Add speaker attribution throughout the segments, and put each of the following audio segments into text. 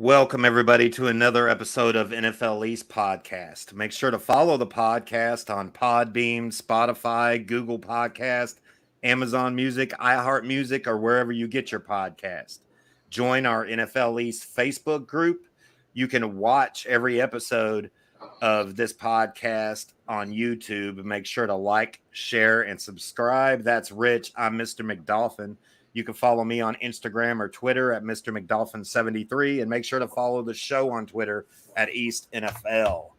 Speaker 1: Welcome, everybody, to another episode of NFL East Podcast. Make sure to follow the podcast on Podbeam, Spotify, Google Podcast, Amazon Music, iHeartMusic, or wherever you get your podcast. Join our NFL East Facebook group. You can watch every episode of this podcast on YouTube. Make sure to like, share, and subscribe. That's Rich. I'm Mr. McDolphin. You can follow me on Instagram or Twitter at Mr. McDolphin73, and make sure to follow the show on Twitter at East NFL.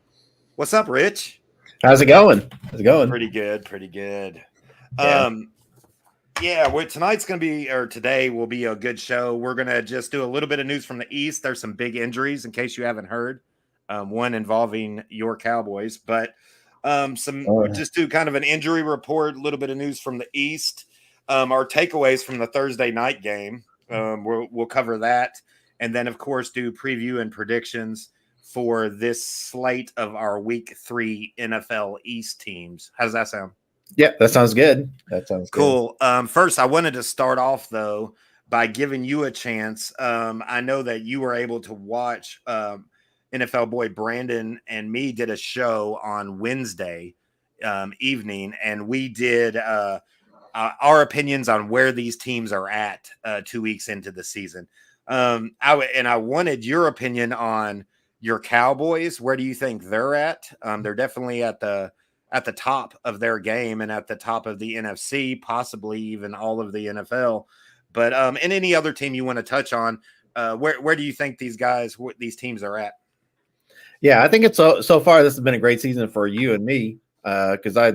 Speaker 1: What's up, Rich?
Speaker 2: How's it going?
Speaker 1: Pretty good.
Speaker 2: Yeah.
Speaker 1: Tonight's going to be, or today will be a good show. We're going to just do a little bit of news from the East. There's some big injuries in case you haven't heard, one involving your Cowboys, but just do kind of an injury report, a little bit of news from the East. Our takeaways from the Thursday night game, we'll cover that. And then, of course, do preview and predictions for this slate of our Week 3 NFL East teams. How does that sound?
Speaker 2: Yeah, that sounds good.
Speaker 1: Cool. First, I wanted to start off, though, by giving you a chance. I know that you were able to watch NFL boy Brandon and me did a show on Wednesday evening, and we did our opinions on where these teams are at 2 weeks into the season. I wanted your opinion on your Cowboys. Where do you think they're at? They're definitely at the top of their game and at the top of the NFC, possibly even all of the NFL. But and any other team you want to touch on, where do you think these teams are at?
Speaker 2: Yeah, I think it's so far this has been a great season for you and me. Because I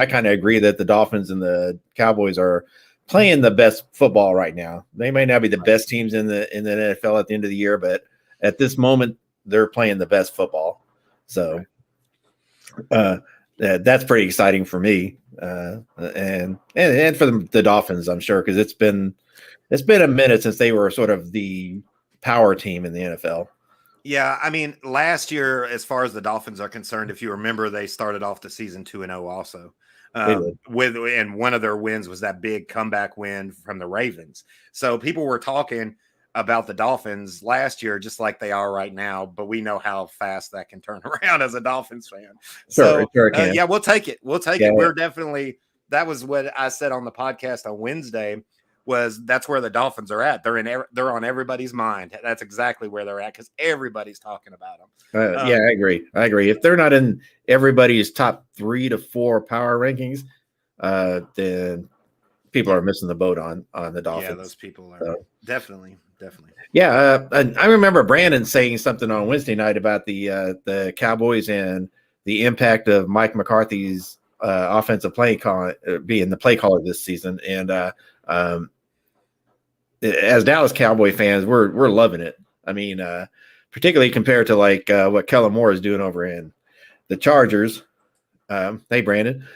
Speaker 2: kind of agree that the Dolphins and the Cowboys are playing the best football right now. They may not be the best teams in the NFL at the end of the year, but at this moment they're playing the best football. So that's pretty exciting for me, and for the Dolphins, I'm sure, because it's been a minute since they were sort of the power team in the NFL.
Speaker 1: Yeah, I mean, last year, as far as the Dolphins are concerned, if you remember, they started off the season 2-0 also. And one of their wins was that big comeback win from the Ravens. So people were talking about the Dolphins last year, just like they are right now, but we know how fast that can turn around as a Dolphins fan.
Speaker 2: Sure can.
Speaker 1: Yeah, we'll take it. We're definitely, that was what I said on the podcast on Wednesday. That's where the Dolphins are at. They're on everybody's mind. That's exactly where they're at because everybody's talking about them.
Speaker 2: Yeah, I agree. If they're not in everybody's top 3 to 4 power rankings, then people are missing the boat on the Dolphins.
Speaker 1: Yeah, those people are definitely.
Speaker 2: Yeah, I remember Brandon saying something on Wednesday night about the Cowboys and the impact of Mike McCarthy's offensive play call being the play caller this season, and as Dallas Cowboy fans, we're loving it. I mean, particularly compared to what Kellen Moore is doing over in the Chargers. Hey, Brandon,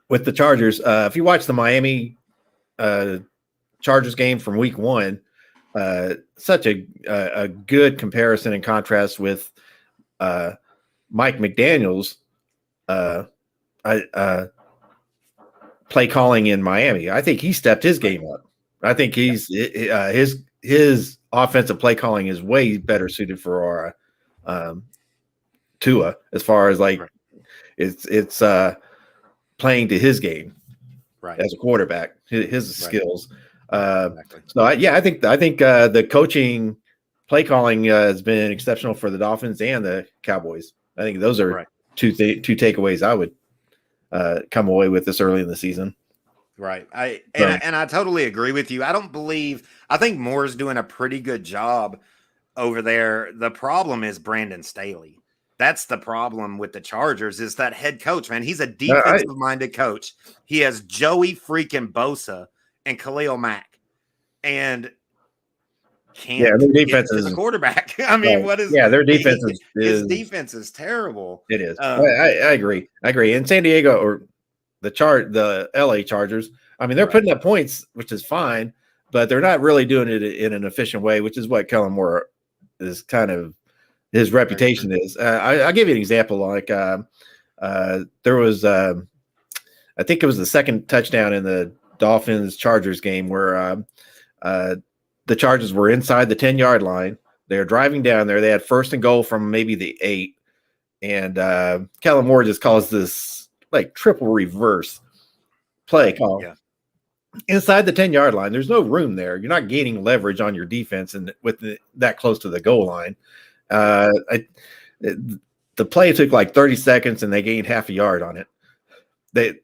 Speaker 2: with the Chargers, if you watch the Miami Chargers game from Week 1, such a good comparison and contrast with Mike McDaniel's play calling in Miami. I think he stepped his game up. I think his offensive play calling is way better suited for our Tua as far as it's playing to his game as a quarterback, his skills.
Speaker 1: Exactly.
Speaker 2: So I think the coaching play calling has been exceptional for the Dolphins and the Cowboys. I think those are two takeaways I would come away with this early in the season.
Speaker 1: Right. I totally agree with you. I think Moore's doing a pretty good job over there. The problem is Brandon Staley. That's the problem with the Chargers is that head coach, man. He's a defensive-minded coach. He has Joey freaking Bosa and Khalil Mack. And
Speaker 2: their defense is
Speaker 1: the quarterback. I mean,
Speaker 2: their defense
Speaker 1: his defense is terrible.
Speaker 2: It is. I agree. And San Diego or the LA Chargers, I mean, they're putting up points, which is fine, but they're not really doing it in an efficient way, which is what Kellen Moore is kind of his reputation is. I'll give you an example. There was, I think it was the second touchdown in the Dolphins Chargers game where the the Chargers were inside the 10-yard line. They were driving down there. They had 1st and goal from maybe the 8. And Kellen Moore just calls this like triple reverse play call.
Speaker 1: Yeah.
Speaker 2: Inside the 10-yard line, there's no room there. You're not gaining leverage on your defense and that close to the goal line. The play took like 30 seconds and they gained half a yard on it. The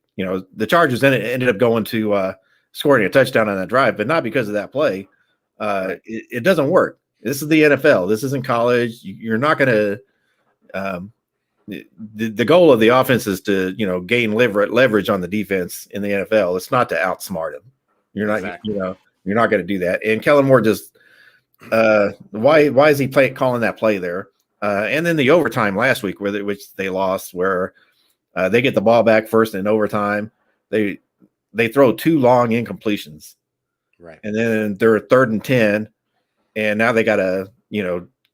Speaker 2: Chargers ended up going to scoring a touchdown on that drive, but not because of that play. It doesn't work. This is the NFL. This isn't college. You're not going to the goal of the offense is to, gain leverage on the defense in the NFL. It's not to outsmart them. You're not, you're not going to do that. And Kellen Moore just, why is he calling that play there? And then the overtime last week, which they lost, where they get the ball back first in overtime. They throw 2 long incompletions,
Speaker 1: right?
Speaker 2: And then they're 3rd and 10, and now they got to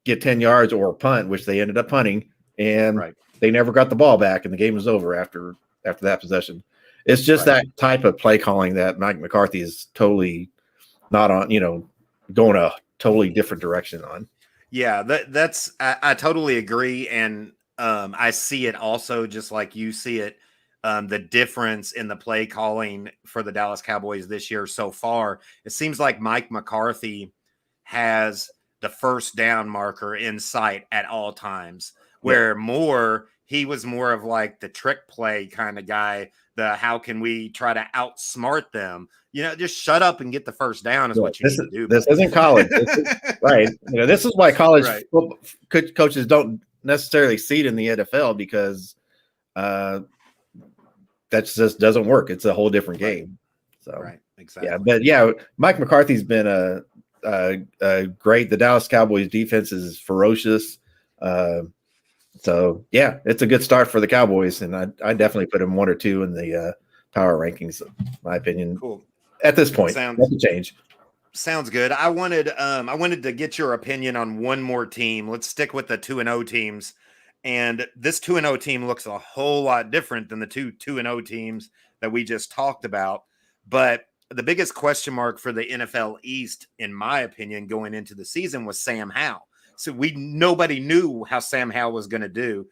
Speaker 2: get 10 yards or punt, which they ended up punting, and they never got the ball back, and the game was over after that possession. It's just that type of play calling that Mike McCarthy is totally not on, going a totally different direction on.
Speaker 1: Yeah, I totally agree. And I see it also just like you see it, the difference in the play calling for the Dallas Cowboys this year so far. It seems like Mike McCarthy has the first down marker in sight at all times, where he was more of like the trick play kind of guy. How can we try to outsmart them? Just shut up and get the first down is what you need to do.
Speaker 2: This isn't college. Right. This is why college coaches don't necessarily see it in the NFL, because that just doesn't work. It's a whole different game. So,
Speaker 1: exactly.
Speaker 2: Yeah, but Mike McCarthy's been great. The Dallas Cowboys defense is ferocious. So yeah, it's a good start for the Cowboys, and I definitely put them 1 or 2 in the power rankings, in my opinion.
Speaker 1: Cool.
Speaker 2: At this point, that's a change.
Speaker 1: Sounds good. I wanted to get your opinion on one more team. Let's stick with the 2-0 teams. And this 2-0 team looks a whole lot different than the 2-0 teams that we just talked about. But the biggest question mark for the NFL East, in my opinion, going into the season was Sam Howell. So nobody knew how Sam Howell was going to do.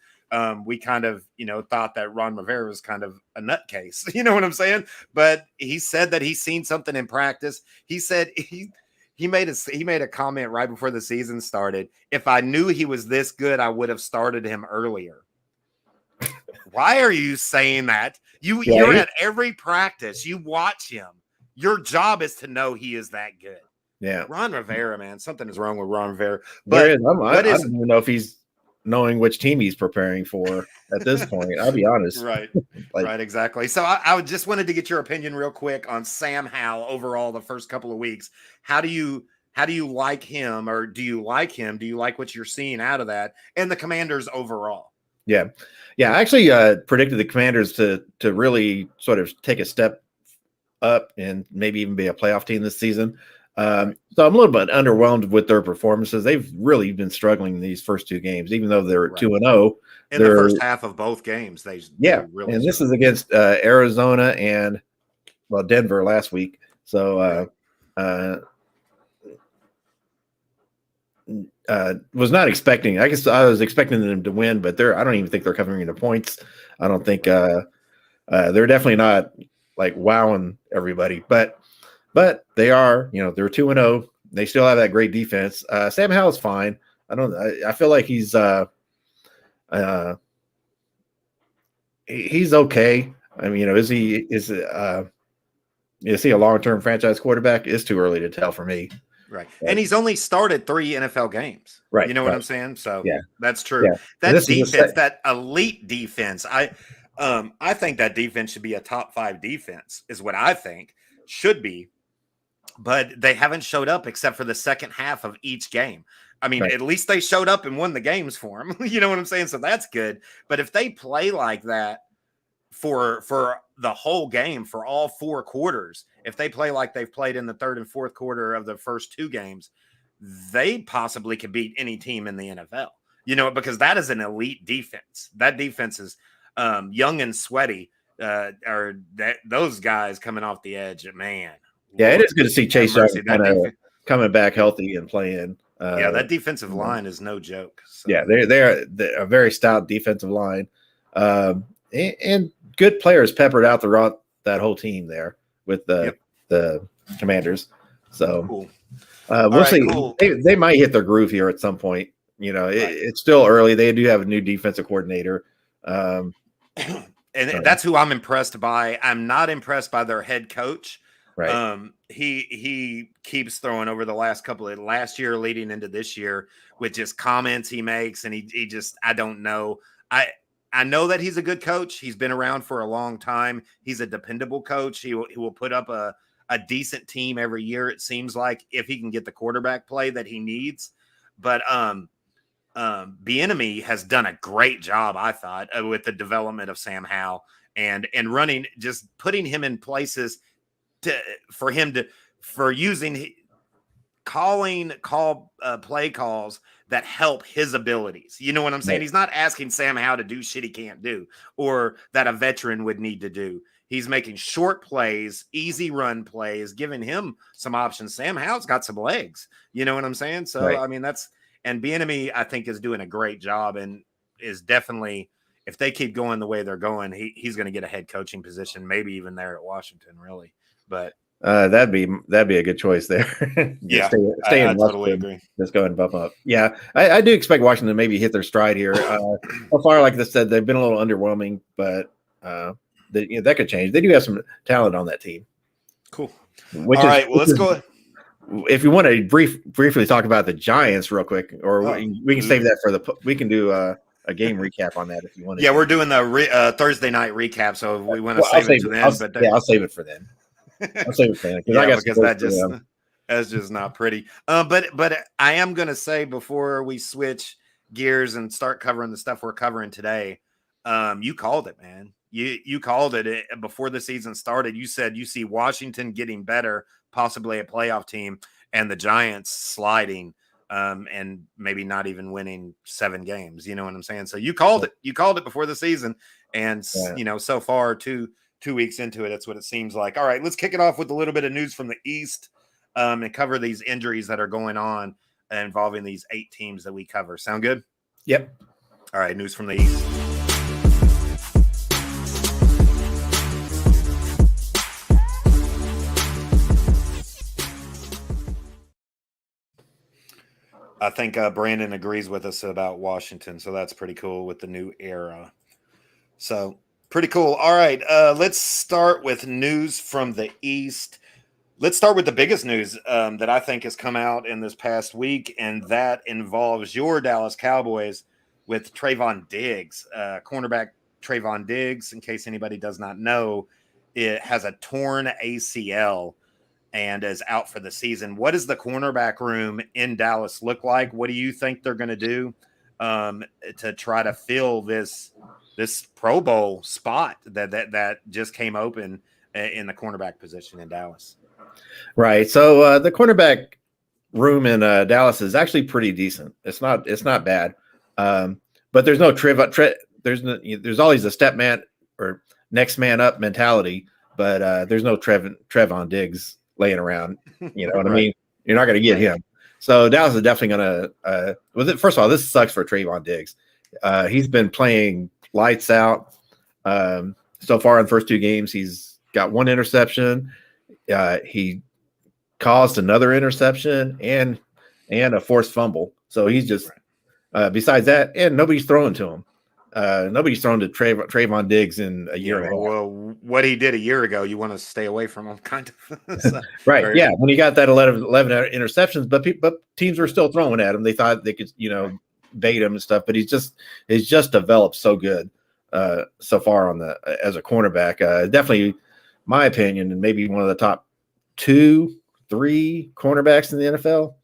Speaker 1: We kind of, thought that Ron Rivera was kind of a nutcase. You know what I'm saying? But he said that he's seen something in practice. He said he made a comment right before the season started. If I knew he was this good, I would have started him earlier. Why are you saying that? You're at every practice. You watch him. Your job is to know he is that good.
Speaker 2: Yeah.
Speaker 1: Ron Rivera, man, something is wrong with Ron Rivera.
Speaker 2: But I don't even know if he's knowing which team he's preparing for at this point. I'll be honest.
Speaker 1: Right. Right. Exactly. So I just wanted to get your opinion real quick on Sam Howell overall the first couple of weeks. How do you like him, or do you like him? Do you like what you're seeing out of that and the Commanders overall?
Speaker 2: Yeah. I actually predicted the Commanders to really sort of take a step up and maybe even be a playoff team this season. So I'm a little bit underwhelmed with their performances. They've really been struggling in these first 2 games, even though they're 2-0.
Speaker 1: In the first half of both games, they really
Speaker 2: and this is against Arizona and Denver last week. So was not expecting. I guess I was expecting them to win, but I don't even think they're covering the points. I don't think they're definitely not like wowing everybody, but they are, they're 2-0. They still have that great defense. Sam Howell's fine. I feel like he's okay. I mean, is he a long-term franchise quarterback? It's too early to tell for me.
Speaker 1: Right. And he's only started 3 NFL games.
Speaker 2: Right.
Speaker 1: You know what I'm saying? So
Speaker 2: yeah,
Speaker 1: that's true. Yeah. That defense, that elite defense, I think that defense should be a top 5 defense is what I think should be. But they haven't showed up except for the second half of each game. I mean, at least they showed up and won the games for them. You know what I'm saying? So that's good. But if they play like that for the whole game, for all 4 quarters, if they play like they've played in the 3rd and 4th quarter of the first 2 games, they possibly could beat any team in the NFL. Because that is an elite defense. That defense is young and sweaty. Those guys coming off the edge, man.
Speaker 2: Yeah, it is good to see Chase Young coming back healthy and playing.
Speaker 1: Yeah, that defensive line is no joke. So.
Speaker 2: Yeah, they're a very stout defensive line, and good players peppered out throughout that whole team there with the Commanders. So
Speaker 1: cool.
Speaker 2: We'll see.
Speaker 1: Cool.
Speaker 2: They might hit their groove here at some point. You know, it's still early. They do have a new defensive coordinator.
Speaker 1: And that's who I'm impressed by. I'm not impressed by their head coach.
Speaker 2: Right.
Speaker 1: He keeps throwing over the last couple of last year leading into this year with just comments he makes. And he just, I don't know. I know that he's a good coach. He's been around for a long time. He's a dependable coach. He will put up a decent team every year. It seems like if he can get the quarterback play that he needs, but, Bieniemy has done a great job, I thought, with the development of Sam Howell and running, just putting him in places for using play calls that help his abilities. You know what I'm saying? Right. He's not asking Sam Howell to do shit he can't do or that a veteran would need to do. He's making short plays, easy run plays, giving him some options. Sam Howell's got some legs. You know what I'm saying? So, right. I mean, and Bieniemy, I think, is doing a great job and is definitely, if they keep going the way they're going, he's going to get a head coaching position, maybe even there at Washington, really. But
Speaker 2: that'd be a good choice there.
Speaker 1: Yeah,
Speaker 2: stay
Speaker 1: I
Speaker 2: in
Speaker 1: totally agree.
Speaker 2: Just go ahead and bump up. Yeah, I do expect Washington to maybe hit their stride here. So far, like I said, they've been a little underwhelming, but that could change. They do have some talent on that team.
Speaker 1: Cool. All right, well, let's go.
Speaker 2: If you want to briefly talk about the Giants real quick, or we can save that we can do a game recap on that if you want to.
Speaker 1: Yeah, we're doing the Thursday night recap, so we want to save it to then.
Speaker 2: I'll save it for then. I'll save it for then
Speaker 1: because that's just not pretty. But I am going to say before we switch gears and start covering the stuff we're covering today, you called it, man. You called it before the season started. You said you see Washington getting better, possibly a playoff team, and the Giants sliding and maybe not even winning 7 games. You know what I'm saying? So you called it. You called it before the season, and so far two weeks into it, that's what it seems like. All right, let's kick it off with a little bit of news from the East and cover these injuries that are going on involving these 8 teams that we cover. Sound good?
Speaker 2: Yep.
Speaker 1: All right, news from the East. I think Brandon agrees with us about Washington, so that's pretty cool with the new era. So pretty cool. All right, let's start with news from the East. Let's start with the biggest news that I think has come out in this past week, and that involves your Dallas Cowboys with Trayvon Diggs. Cornerback Trayvon Diggs, in case anybody does not know, it has a torn ACL and is out for the season. What does the cornerback room in Dallas look like? What do you think they're going to do to try to fill this Pro Bowl spot that just came open in the cornerback position in Dallas?
Speaker 2: Right. So the cornerback room in Dallas is actually pretty decent. It's not bad. But there's no there's always a step man or next man up mentality, but there's no Trevon Diggs laying around. You know what I mean? You're not going to get him. So Dallas is definitely going to first of all, this sucks for Trayvon Diggs. He's been playing lights out so far in the first 2 games. He's got 1 interception. He caused another interception and a forced fumble. So he's just besides that, and nobody's throwing to him. Nobody's thrown to Trayvon Diggs in a year and a half.
Speaker 1: Well, what he did a year ago, you want to stay away from him, kind of. So,
Speaker 2: right? Yeah, when he got that 11 interceptions, but teams were still throwing at him. They thought they could, bait him and stuff. But he's just developed so good so far as a cornerback. Definitely, my opinion, and maybe one of the top 2-3 cornerbacks in the NFL.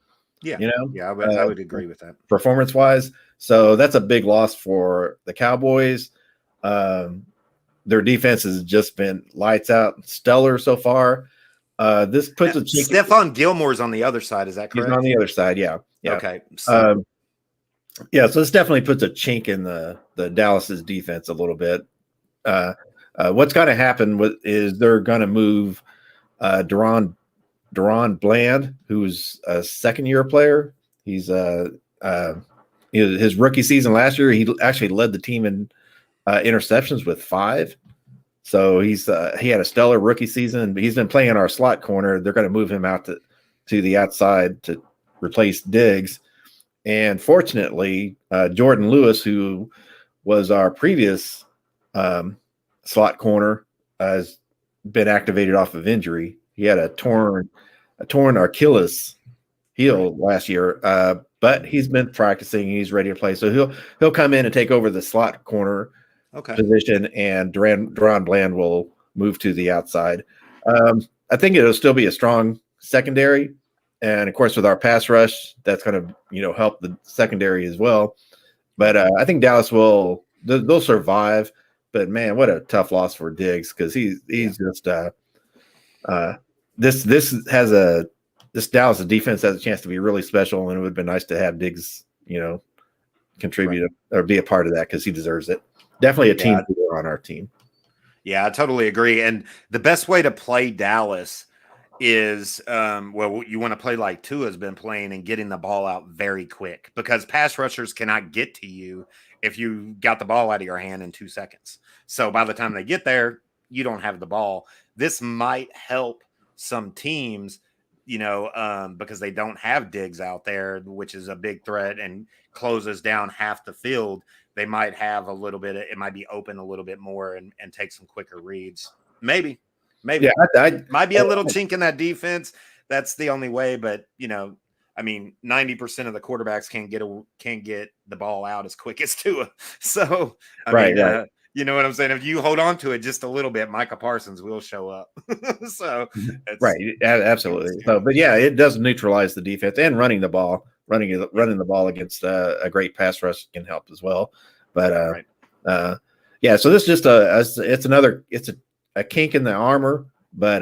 Speaker 1: Yeah, I would agree with that.
Speaker 2: Performance wise. So that's a big loss for the Cowboys. Their defense has just been lights out, stellar so far. This puts a chink.
Speaker 1: Stephon Gilmore's on the other side. Is that correct?
Speaker 2: He's on the other side. Yeah.
Speaker 1: Okay.
Speaker 2: So this definitely puts a chink in the Dallas's defense a little bit. What's going to happen is they're going to move Deron Deron Bland, who's a second-year player. He's his rookie season last year, he actually led the team in interceptions with 5. So he had a stellar rookie season. But he's been playing our slot corner. They're going to move him out to the outside to replace Diggs. And fortunately, Jordan Lewis, who was our previous slot corner, has been activated off of injury. He had a torn Achilles heel last year, but he's been practicing. He's ready to play, so he'll come in and take over the slot corner position, and Deron Bland will move to the outside. I think it'll still be a strong secondary, and of course, with our pass rush, that's going to help the secondary as well. But I think Dallas they'll survive. But man, what a tough loss for Diggs, because he's just this Dallas defense has a chance to be really special, and it would have been nice to have Diggs, contribute or be a part of that, because he deserves it. Definitely a team leader on our team.
Speaker 1: Yeah, I totally agree. And the best way to play Dallas is, you want to play like Tua's been playing and getting the ball out very quick, because pass rushers cannot get to you if you got the ball out of your hand in 2 seconds. So by the time they get there, you don't have the ball. This might help some teams, because they don't have Diggs out there, which is a big threat and closes down half the field. They might have a little bit, it might be open a little bit more and take some quicker reads. Maybe.
Speaker 2: Yeah,
Speaker 1: might be a little chink in that defense. That's the only way. But 90% of the quarterbacks can't get the ball out as quick as Tua. So you know what I'm saying? If you hold on to it just a little bit, Micah Parsons will show up. So
Speaker 2: right, absolutely. So, but yeah, it does neutralize the defense, and running the ball against a great pass rush can help as well. But so this is just it's a kink in the armor, but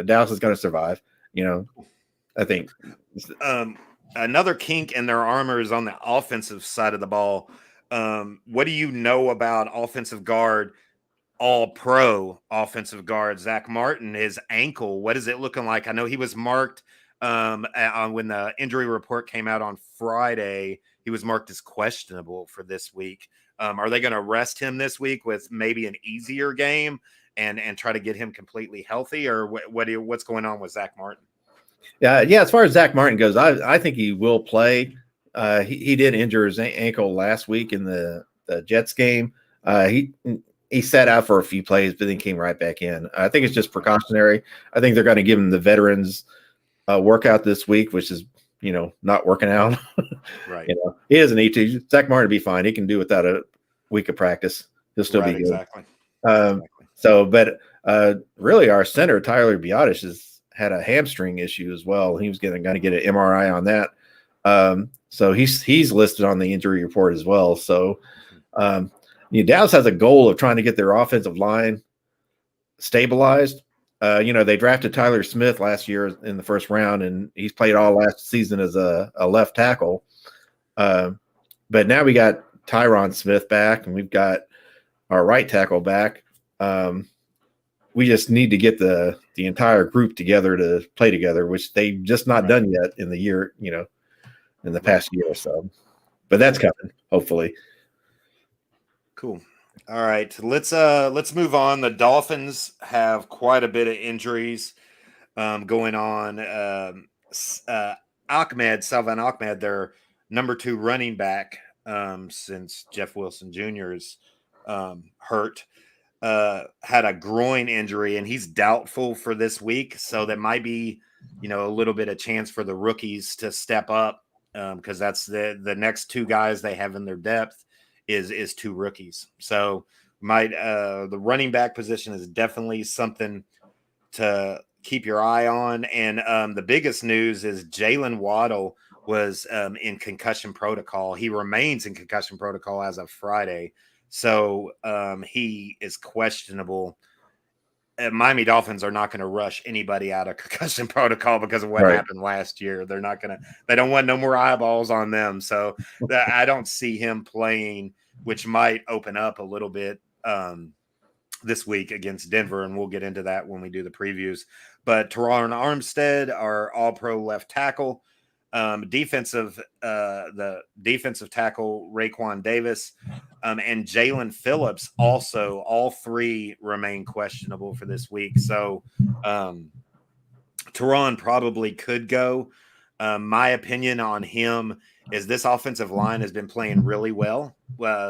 Speaker 2: Dallas is going to survive. I think
Speaker 1: another kink in their armor is on the offensive side of the ball. What do you know about offensive guard, all-pro offensive guard Zach Martin? His ankle, what is it looking like? I know he was marked when the injury report came out on Friday. He was marked as questionable for this week. Are they going to rest him this week with maybe an easier game and try to get him completely healthy, or what's going on with Zach Martin?
Speaker 2: Yeah. As far as Zach Martin goes, I think he will play. He did injure his ankle last week in the Jets game. He sat out for a few plays, but then came right back in. I think it's just precautionary. I think they're going to give him the veterans workout this week, which is not working out.
Speaker 1: Right.
Speaker 2: He doesn't need to. Zach Martin will be fine. He can do without a week of practice. He'll still be good.
Speaker 1: Exactly.
Speaker 2: So, but really, our center Tyler Biotish has had a hamstring issue as well. He was going to get an MRI on that. So he's listed on the injury report as well. So Dallas has a goal of trying to get their offensive line stabilized. They drafted Tyler Smith last year in the first round, and he's played all last season as a left tackle. But now we got Tyron Smith back, and we've got our right tackle back. We just need to get the entire group together to play together, which they've just not done yet in the year, in the past year or so. But that's coming, hopefully.
Speaker 1: Cool. All right, let's move on. The Dolphins have quite a bit of injuries going on. Salvon Ahmed, their number 2 running back since Jeff Wilson Jr. is hurt, had a groin injury, and he's doubtful for this week. So that might be, a little bit of chance for the rookies to step up, because that's the next 2 guys they have in their depth is 2 rookies. So the running back position is definitely something to keep your eye on. And the biggest news is Jalen Waddle was in concussion protocol. He remains in concussion protocol as of Friday. So he is questionable. Miami Dolphins are not going to rush anybody out of concussion protocol because of what happened last year. They don't want no more eyeballs on them. So I don't see him playing, which might open up a little bit this week against Denver, and we'll get into that when we do the previews. But Teron Armstead, our All-Pro left tackle, the defensive tackle Raekwon Davis, and Jalen Phillips also, all three remain questionable for this week. So Teron probably could go. My opinion on him is this offensive line has been playing really well.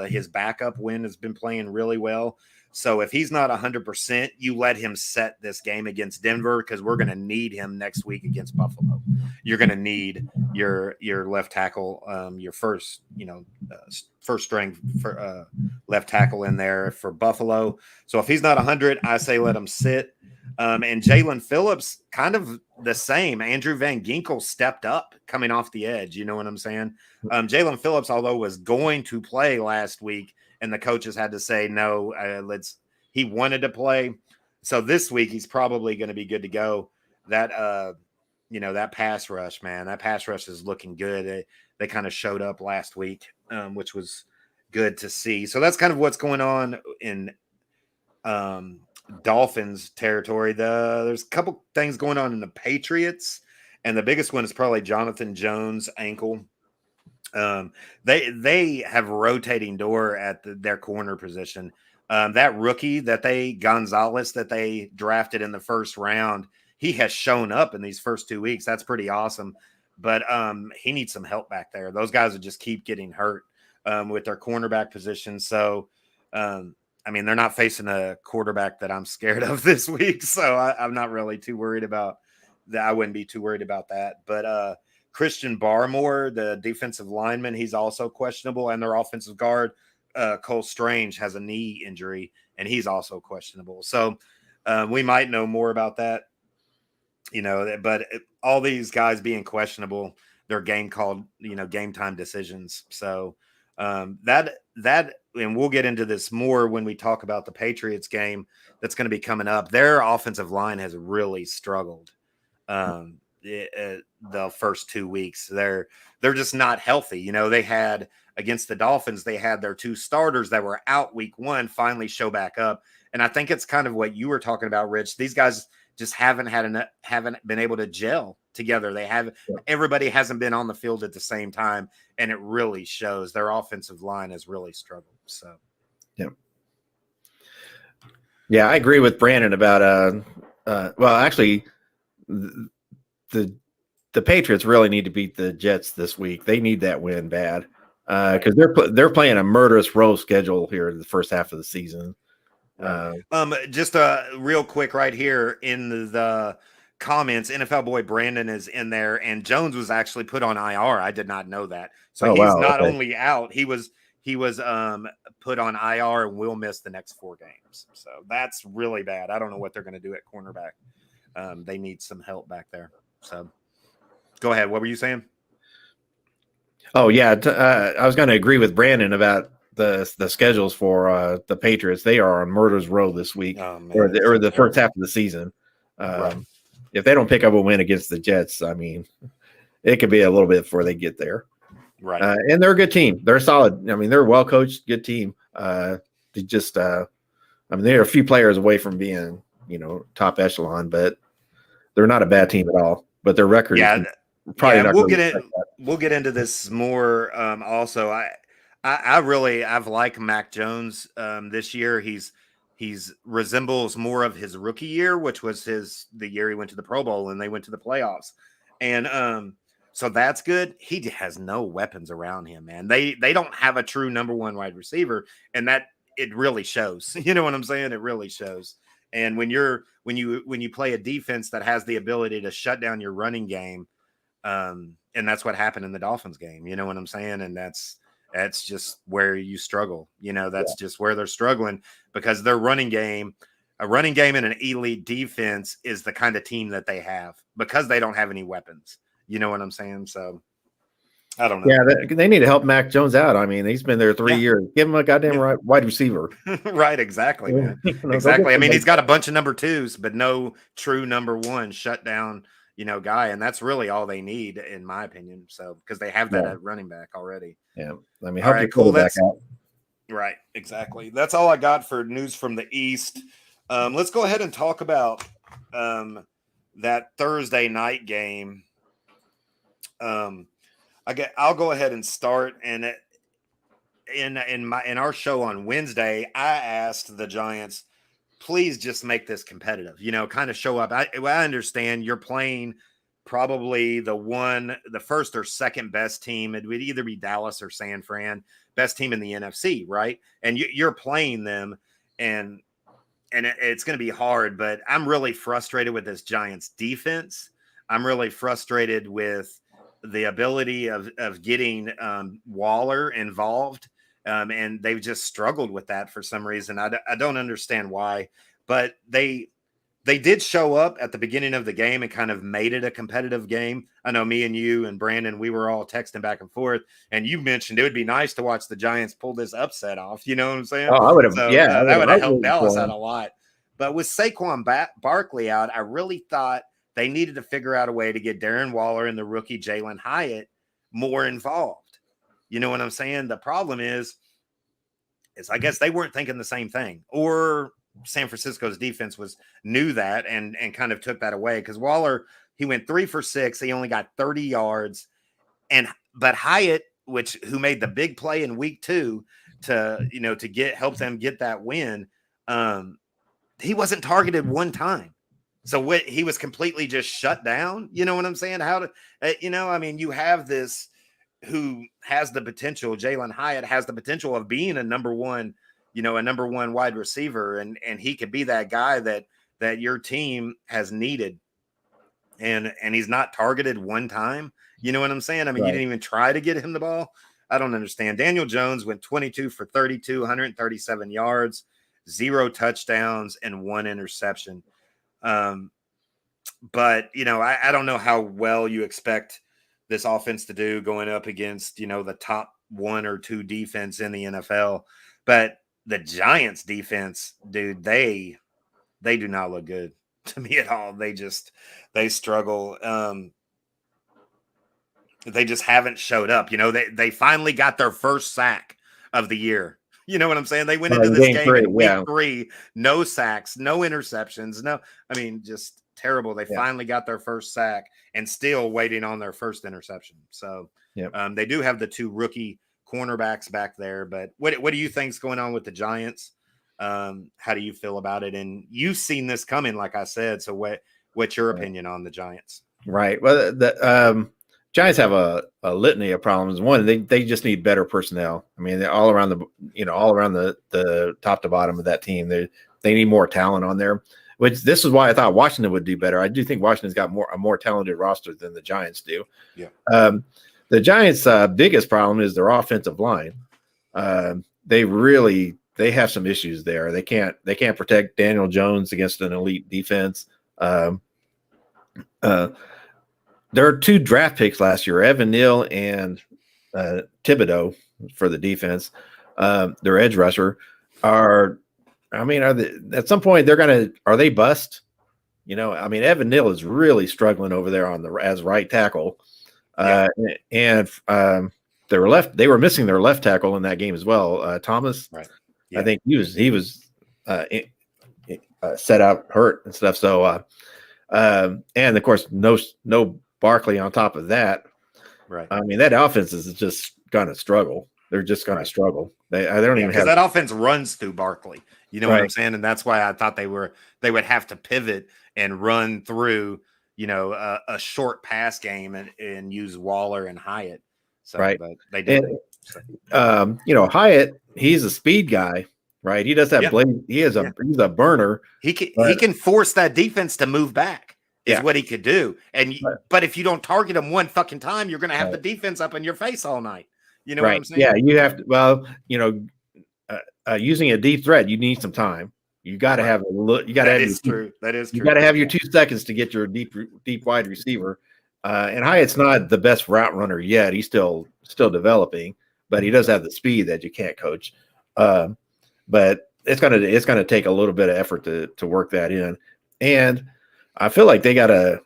Speaker 1: His backup win has been playing really well. So if he's not 100%, you let him set this game against Denver because we're going to need him next week against Buffalo. You're going to need your left tackle, your first string for left tackle in there for Buffalo. So if he's not 100, I say let him sit. And Jalen Phillips, kind of the same. Andrew Van Ginkel stepped up coming off the edge. You know what I'm saying? Jalen Phillips, although was going to play last week, and the coaches had to say no. He wanted to play, so this week he's probably going to be good to go. That that pass rush, man, that pass rush is looking good. They kind of showed up last week, which was good to see. So that's kind of what's going on in Dolphins territory. There's a couple things going on in the Patriots, and the biggest one is probably Jonathan Jones' ankle. They have rotating door at their corner position. That rookie Gonzalez that they drafted in the first round, he has shown up in these first 2 weeks. That's pretty awesome. But he needs some help back there. Those guys will just keep getting hurt with their cornerback position. So, they're not facing a quarterback that I'm scared of this week. So I'm not really too worried about that. I wouldn't be too worried about that. But Christian Barmore, the defensive lineman, he's also questionable. And their offensive guard, Cole Strange, has a knee injury, and he's also questionable. So we might know more about that, but all these guys being questionable, they're game time decisions. So that, and we'll get into this more when we talk about the Patriots game that's going to be coming up. Their offensive line has really struggled. The first 2 weeks, they're just not healthy. They had against the Dolphins, they had their two starters that were out week 1 finally show back up, and I think it's kind of what you were talking about, Rich. These guys just haven't been able to gel together. Everybody hasn't been on the field at the same time, and it really shows. Their offensive line has really struggled. So,
Speaker 2: yeah, I agree with Brandon about well, actually, the Patriots really need to beat the Jets this week. They need that win bad because they're playing a murderous row schedule here in the first half of the season.
Speaker 1: Just real quick right here in the comments, NFL boy Brandon is in there, and Jones was actually put on IR. I did not know that. So he's not only out, he was put on IR and will miss the next 4 games. So that's really bad. I don't know what they're going to do at cornerback. They need some help back there. So go ahead. What were you saying?
Speaker 2: Oh yeah, I was going to agree with Brandon about the schedules for the Patriots. They are on murder's row this week, or the first half of the season.
Speaker 1: Right.
Speaker 2: If they don't pick up a win against the Jets, it could be a little bit before they get there.
Speaker 1: Right.
Speaker 2: And they're a good team. They're solid. They're a well coached, good team. They just, they're a few players away from being, top echelon, but they're not a bad team at all. But their record,
Speaker 1: probably not. We'll get into this more. Also, I've liked Mac Jones this year. He's resembles more of his rookie year, which was the year he went to the Pro Bowl and they went to the playoffs. And so that's good. He has no weapons around him, man. They don't have a true number 1 wide receiver, and that it really shows. You know what I'm saying? It really shows. And when you play a defense that has the ability to shut down your running game, and that's what happened in the Dolphins game. You know what I'm saying? And that's just where you struggle. That's just where they're struggling because their running game, a running game and an elite defense is the kind of team that they have because they don't have any weapons. You know what I'm saying? So I don't know.
Speaker 2: Yeah, they need to help Mac Jones out. He's been there 3 years. Give him a goddamn wide receiver.
Speaker 1: Right, exactly, man. Exactly. He's got a bunch of number 2s, but no true number 1 shut down, guy. And that's really all they need, in my opinion. So, because they have that at running back already.
Speaker 2: Yeah.
Speaker 1: All right, cool. Right, exactly. That's all I got for news from the East. Let's go ahead and talk about that Thursday night game. I'll go ahead and start. And in our show on Wednesday, I asked the Giants, please just make this competitive. Kind of show up. I understand you're playing probably the first or second best team. It would either be Dallas or San Fran, best team in the NFC, right? And you're playing them, and it's going to be hard. But I'm really frustrated with this Giants defense. I'm really frustrated with the ability of getting Waller involved. And they've just struggled with that for some reason. I don't understand why, but they did show up at the beginning of the game and kind of made it a competitive game. I know me and you and Brandon, we were all texting back and forth, and you mentioned it would be nice to watch the Giants pull this upset off. You know what I'm saying?
Speaker 2: Oh, I would have,
Speaker 1: So
Speaker 2: yeah,
Speaker 1: that would have helped
Speaker 2: rooted
Speaker 1: Dallas
Speaker 2: for
Speaker 1: out
Speaker 2: him.
Speaker 1: a lot. But with Saquon Barkley out, I really thought they needed to figure out a way to get Darren Waller and the rookie Jalen Hyatt more involved. You know what I'm saying? The problem is I guess they weren't thinking the same thing, or San Francisco's defense knew that and kind of took that away, because Waller, he went 3 for 6. He only got 30 yards. But Hyatt, who made the big play in week 2 to help them get that win, he wasn't targeted one time. So he was completely just shut down. You know what I'm saying? You have this who has the potential. Jalen Hyatt has the potential of being a number one wide receiver, and he could be that guy that your team has needed. And he's not targeted one time. You know what I'm saying? You didn't even try to get him the ball. I don't understand. Daniel Jones went 22 for 32, 137 yards, 0 touchdowns, and 1 interception. But I don't know how well you expect this offense to do going up against, the top 1 or 2 defense in the NFL. But the Giants defense, dude, they do not look good to me at all. They struggle. They just haven't showed up. They finally got their first sack of the year. You know what I'm saying? They went into this game in week 3, no sacks, no interceptions. Just terrible. They finally got their first sack and still waiting on their first interception. So they do have the 2 rookie cornerbacks back there. But what do you think's going on with the Giants? How do you feel about it? And you've seen this coming, like I said. So what's your opinion on the Giants?
Speaker 2: Right. Well, the Giants have a litany of problems. One, they just need better personnel. They're all around the top to bottom of that team. They need more talent on there. Which this is why I thought Washington would do better. I do think Washington's got a more talented roster than the Giants do.
Speaker 1: Yeah.
Speaker 2: The Giants' biggest problem is their offensive line. They have some issues there. They can't protect Daniel Jones against an elite defense. There are 2 draft picks last year, Evan Neal and Thibodeau for the defense. Their edge rusher at some point are they bust? Evan Neal is really struggling over there as right tackle. They were missing their left tackle in that game as well. Thomas,
Speaker 1: right. Yeah.
Speaker 2: I think he was set out hurt and stuff. So, and of course, no Barkley on top of that.
Speaker 1: Right.
Speaker 2: That offense is just going to struggle. They're just going to struggle. They don't even have,
Speaker 1: because that offense runs through Barkley. You know what I'm saying? And that's why I thought they would have to pivot and run through, a short pass game and use Waller and Hyatt. So, but they didn't.
Speaker 2: Hyatt, he's a speed guy, right? He does that blade. He's a burner.
Speaker 1: He can force that defense to move back. Is what he could do. But if you don't target him one fucking time, you're going to have the defense up in your face all night. You know what I'm saying?
Speaker 2: Yeah, you have to. Well, using a deep threat, you need some time. You got to have a look. You got to have.
Speaker 1: That is true.
Speaker 2: You got to have your 2 seconds to get your deep wide receiver. And Hyatt's not the best route runner yet. He's still developing, but he does have the speed that you can't coach. But it's gonna take a little bit of effort to work that in. And I feel like they gotta.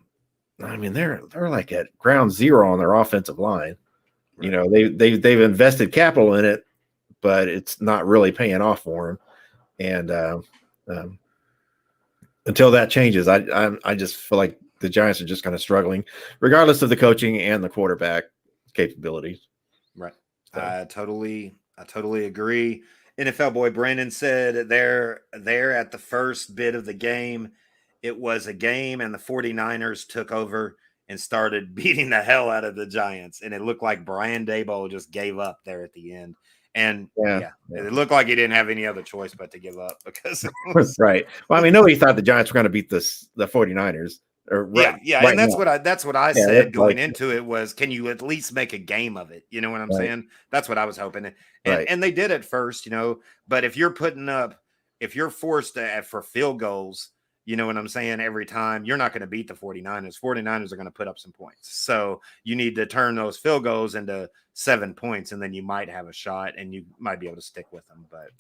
Speaker 2: They're like at ground zero on their offensive line. Right. They've invested capital in it, but it's not really paying off for him. And um, until that changes, I just feel like the Giants are just kind of struggling, regardless of the coaching and the quarterback capabilities.
Speaker 1: Right.
Speaker 2: So.
Speaker 1: I totally agree. NFL boy Brandon said there at the first bit of the game, it was a game and the 49ers took over and started beating the hell out of the Giants. And it looked like Brian Daboll just gave up there at the end. And yeah, it looked like he didn't have any other choice but to give up because
Speaker 2: right. Well, I mean, nobody thought the Giants were going to beat the 49ers.
Speaker 1: Yeah, and that's what I said going into it was, can you at least make a game of it? You know what I'm saying? That's what I was hoping, and they did at first, But if you're forced for field goals, you know what I'm saying, every time, you're not going to beat the 49ers. 49ers are going to put up some points, so you need to turn those field goals into 7 points, and then you might have a shot, and you might be able to stick with them. But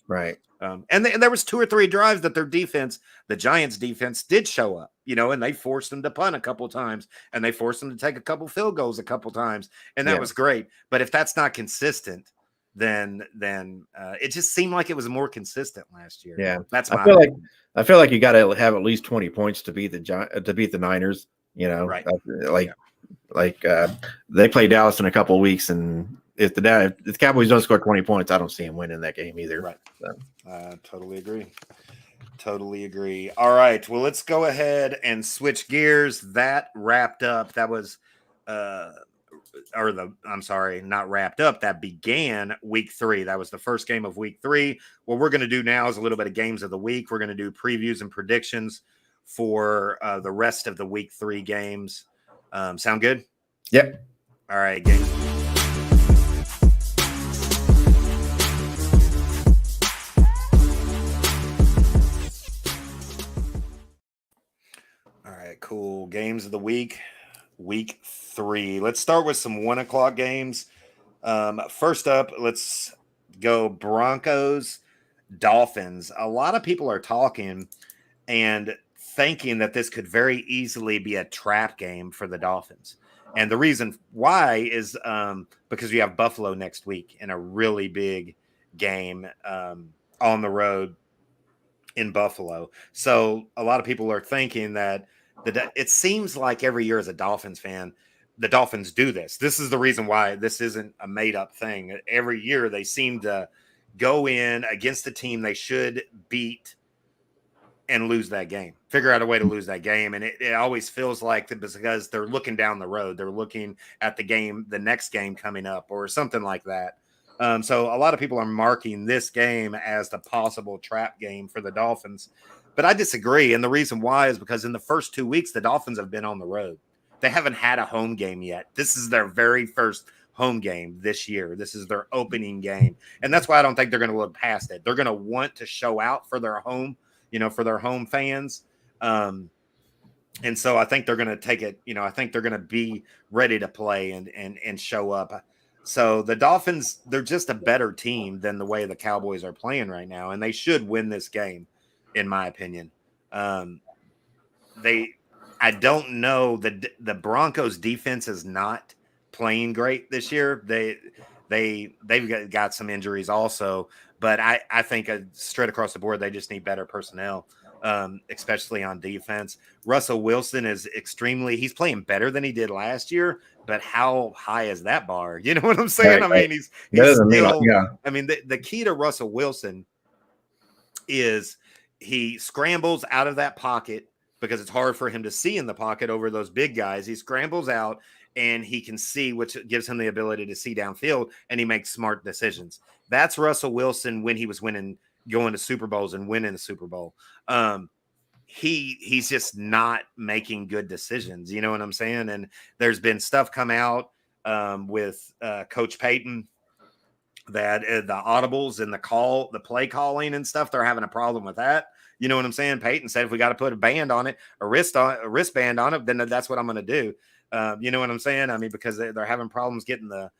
Speaker 1: and there was 2 or 3 drives that the Giants defense did show up, and they forced them to punt a couple times, and they forced them to take a couple field goals a couple times, and that was great. But if that's not consistent, then it just seemed like it was more consistent last year.
Speaker 2: Yeah,
Speaker 1: that's
Speaker 2: I feel like you got to have at least 20 points to beat the Niners.
Speaker 1: Right?
Speaker 2: They play Dallas in a couple of weeks, and if the Cowboys don't score 20 points, I don't see them winning that game either.
Speaker 1: Right. So. Totally agree. All right. Well, let's go ahead and switch gears. That wrapped up. That was, not wrapped up. That began week 3. That was the first game of week 3. What we're going to do now is a little bit of games of the week. We're going to do previews and predictions for the rest of the week 3 games. Sound good?
Speaker 2: Yep.
Speaker 1: All right, gang. All right, cool. Games of the week 3. Let's start with some 1:00 games. First up, let's go Broncos, Dolphins. A lot of people are talking and thinking that this could very easily be a trap game for the Dolphins. And the reason why is because we have Buffalo next week in a really big game on the road in Buffalo. So a lot of people are thinking that it seems like every year as a Dolphins fan, the Dolphins do this. This is the reason why this isn't a made up thing. Every year they seem to go in against the team they should beat and lose that game, figure out a way to lose that game. And it always feels like because they're looking down the road, they're looking at the next game coming up or something like that. So a lot of people are marking this game as the possible trap game for the Dolphins, but I disagree. And the reason why is because in the first 2 weeks, the Dolphins have been on the road. They haven't had a home game yet. This is their very first home game this year. This is their opening game. And that's why I don't think they're going to look past it. They're going to want to show out for their home, for their home fans. And so I think they're going to take it, I think they're going to be ready to play and show up. So the Dolphins, they're just a better team than the way the Cowboys are playing right now. And they should win this game, in my opinion. I don't know, the Broncos defense is not playing great this year. They've got some injuries also, but I think straight across the board, they just need better personnel, especially on defense. Russell Wilson is he's playing better than he did last year, but how high is that bar? You know what I'm saying?
Speaker 2: Right,
Speaker 1: I mean, he's still, I mean, the key to Russell Wilson is he scrambles out of that pocket because it's hard for him to see in the pocket over those big guys. He scrambles out and he can see, which gives him the ability to see downfield, and he makes smart decisions. That's Russell Wilson when he was going to Super Bowls and winning the Super Bowl. He's just not making good decisions. You know what I'm saying? And there's been stuff come out with Coach Payton that the audibles and the play calling and stuff, they're having a problem with that. You know what I'm saying? Peyton said, if we got to put a band on it, a wristband on it, then that's what I'm going to do. You know what I'm saying? I mean, because they're having problems getting the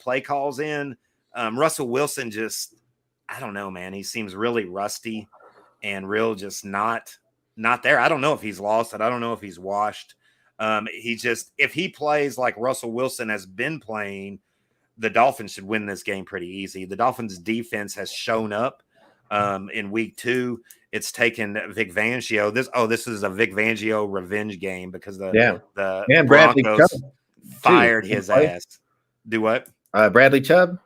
Speaker 1: play calls in. Russell Wilson I don't know, man. He seems really rusty and real just not there. I don't know if he's lost it. I don't know if he's washed. If he plays like Russell Wilson has been playing, the Dolphins should win this game pretty easy. The Dolphins defense has shown up in week 2. It's taken Vic Fangio. This is a Vic Fangio revenge game because the
Speaker 2: and Bradley
Speaker 1: Broncos
Speaker 2: Chubb
Speaker 1: fired
Speaker 2: too.
Speaker 1: his ass. Do what?
Speaker 2: Bradley Chubb.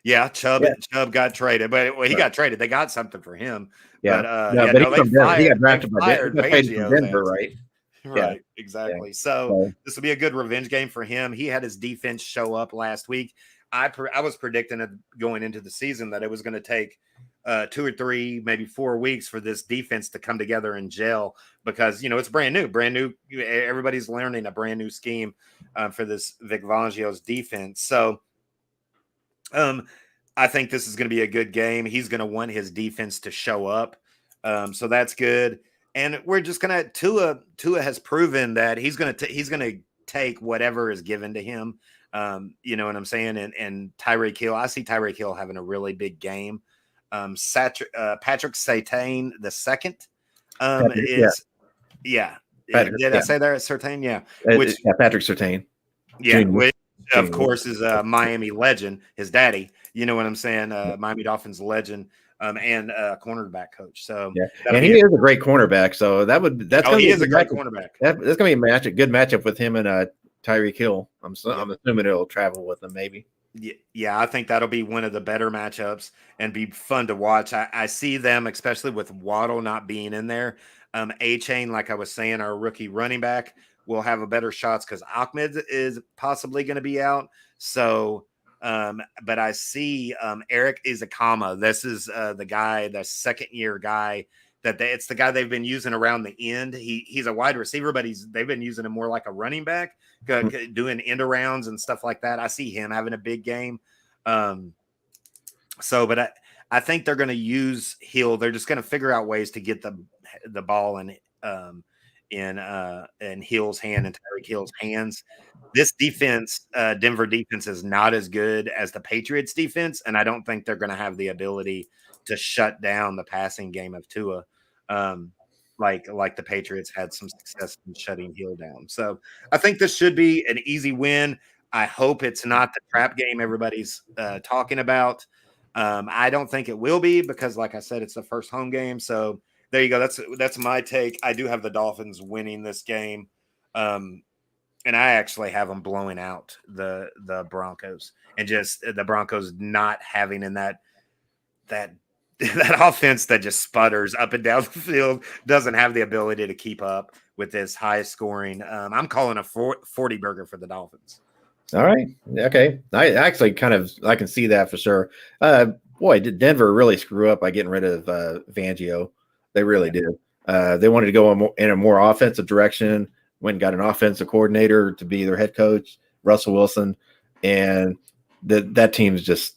Speaker 1: Yeah, Chubb got traded, but he got traded. They got something for him.
Speaker 2: Yeah,
Speaker 1: But
Speaker 2: he got drafted by
Speaker 1: Denver,
Speaker 2: right?
Speaker 1: Right, exactly. So this will be a good revenge game for him. He had his defense show up last week. I was predicting going into the season that it was going to take 2 or 3, maybe 4 weeks for this defense to come together and gel because it's brand new. Everybody's learning a brand new scheme for this Vic Fangio's defense. So, I think this is going to be a good game. He's going to want his defense to show up, so that's good. And we're just gonna Tua has proven that he's gonna take whatever is given to him. You know what I'm saying? And Tyreek Hill, I see Tyreek Hill having a really big game. Patrick Surtain the second is Did I say that? Surtain? Yeah.
Speaker 2: Patrick Surtain.
Speaker 1: Yeah, which of course is a Miami legend, his daddy. You know what I'm saying? Miami Dolphins legend. And cornerback coach. So
Speaker 2: and he is a great cornerback. So he
Speaker 1: is a great cornerback.
Speaker 2: That's gonna be a good matchup with him and Tyreek Hill. I'm assuming it'll travel with them, maybe.
Speaker 1: Yeah, I think that'll be one of the better matchups and be fun to watch. I see them, especially with Waddle not being in there. A-Chain, like I was saying, our rookie running back will have a better shots because Ahmed is possibly going to be out. So. But I see Eric Izakama. This is the guy, the second-year guy it's the guy they've been using around the end. He's a wide receiver, but they've been using him more like a running back, doing end arounds and stuff like that. I see him having a big game. But I think they're going to use Hill. They're just going to figure out ways to get the ball in Hill's hand and Tyreek Hill's hands. This defense, Denver defense, is not as good as the Patriots defense, and I don't think they're going to have the ability to shut down the passing game of Tua, like the Patriots had some success in shutting Hill down. So I think this should be an easy win. I hope it's not the trap game everybody's talking about. I don't think it will be because, like I said, it's the first home game. So there you go. That's my take. I do have the Dolphins winning this game. And I actually have them blowing out the Broncos and just the Broncos not having in that offense that just sputters up and down the field, doesn't have the ability to keep up with this high scoring. I'm calling a 40 burger for the Dolphins.
Speaker 2: All right. Okay. I actually I can see that for sure. Boy, did Denver really screw up by getting rid of Fangio. They really did. They wanted to go in a more offensive direction. Went and got an offensive coordinator to be their head coach, Russell Wilson, and that team's just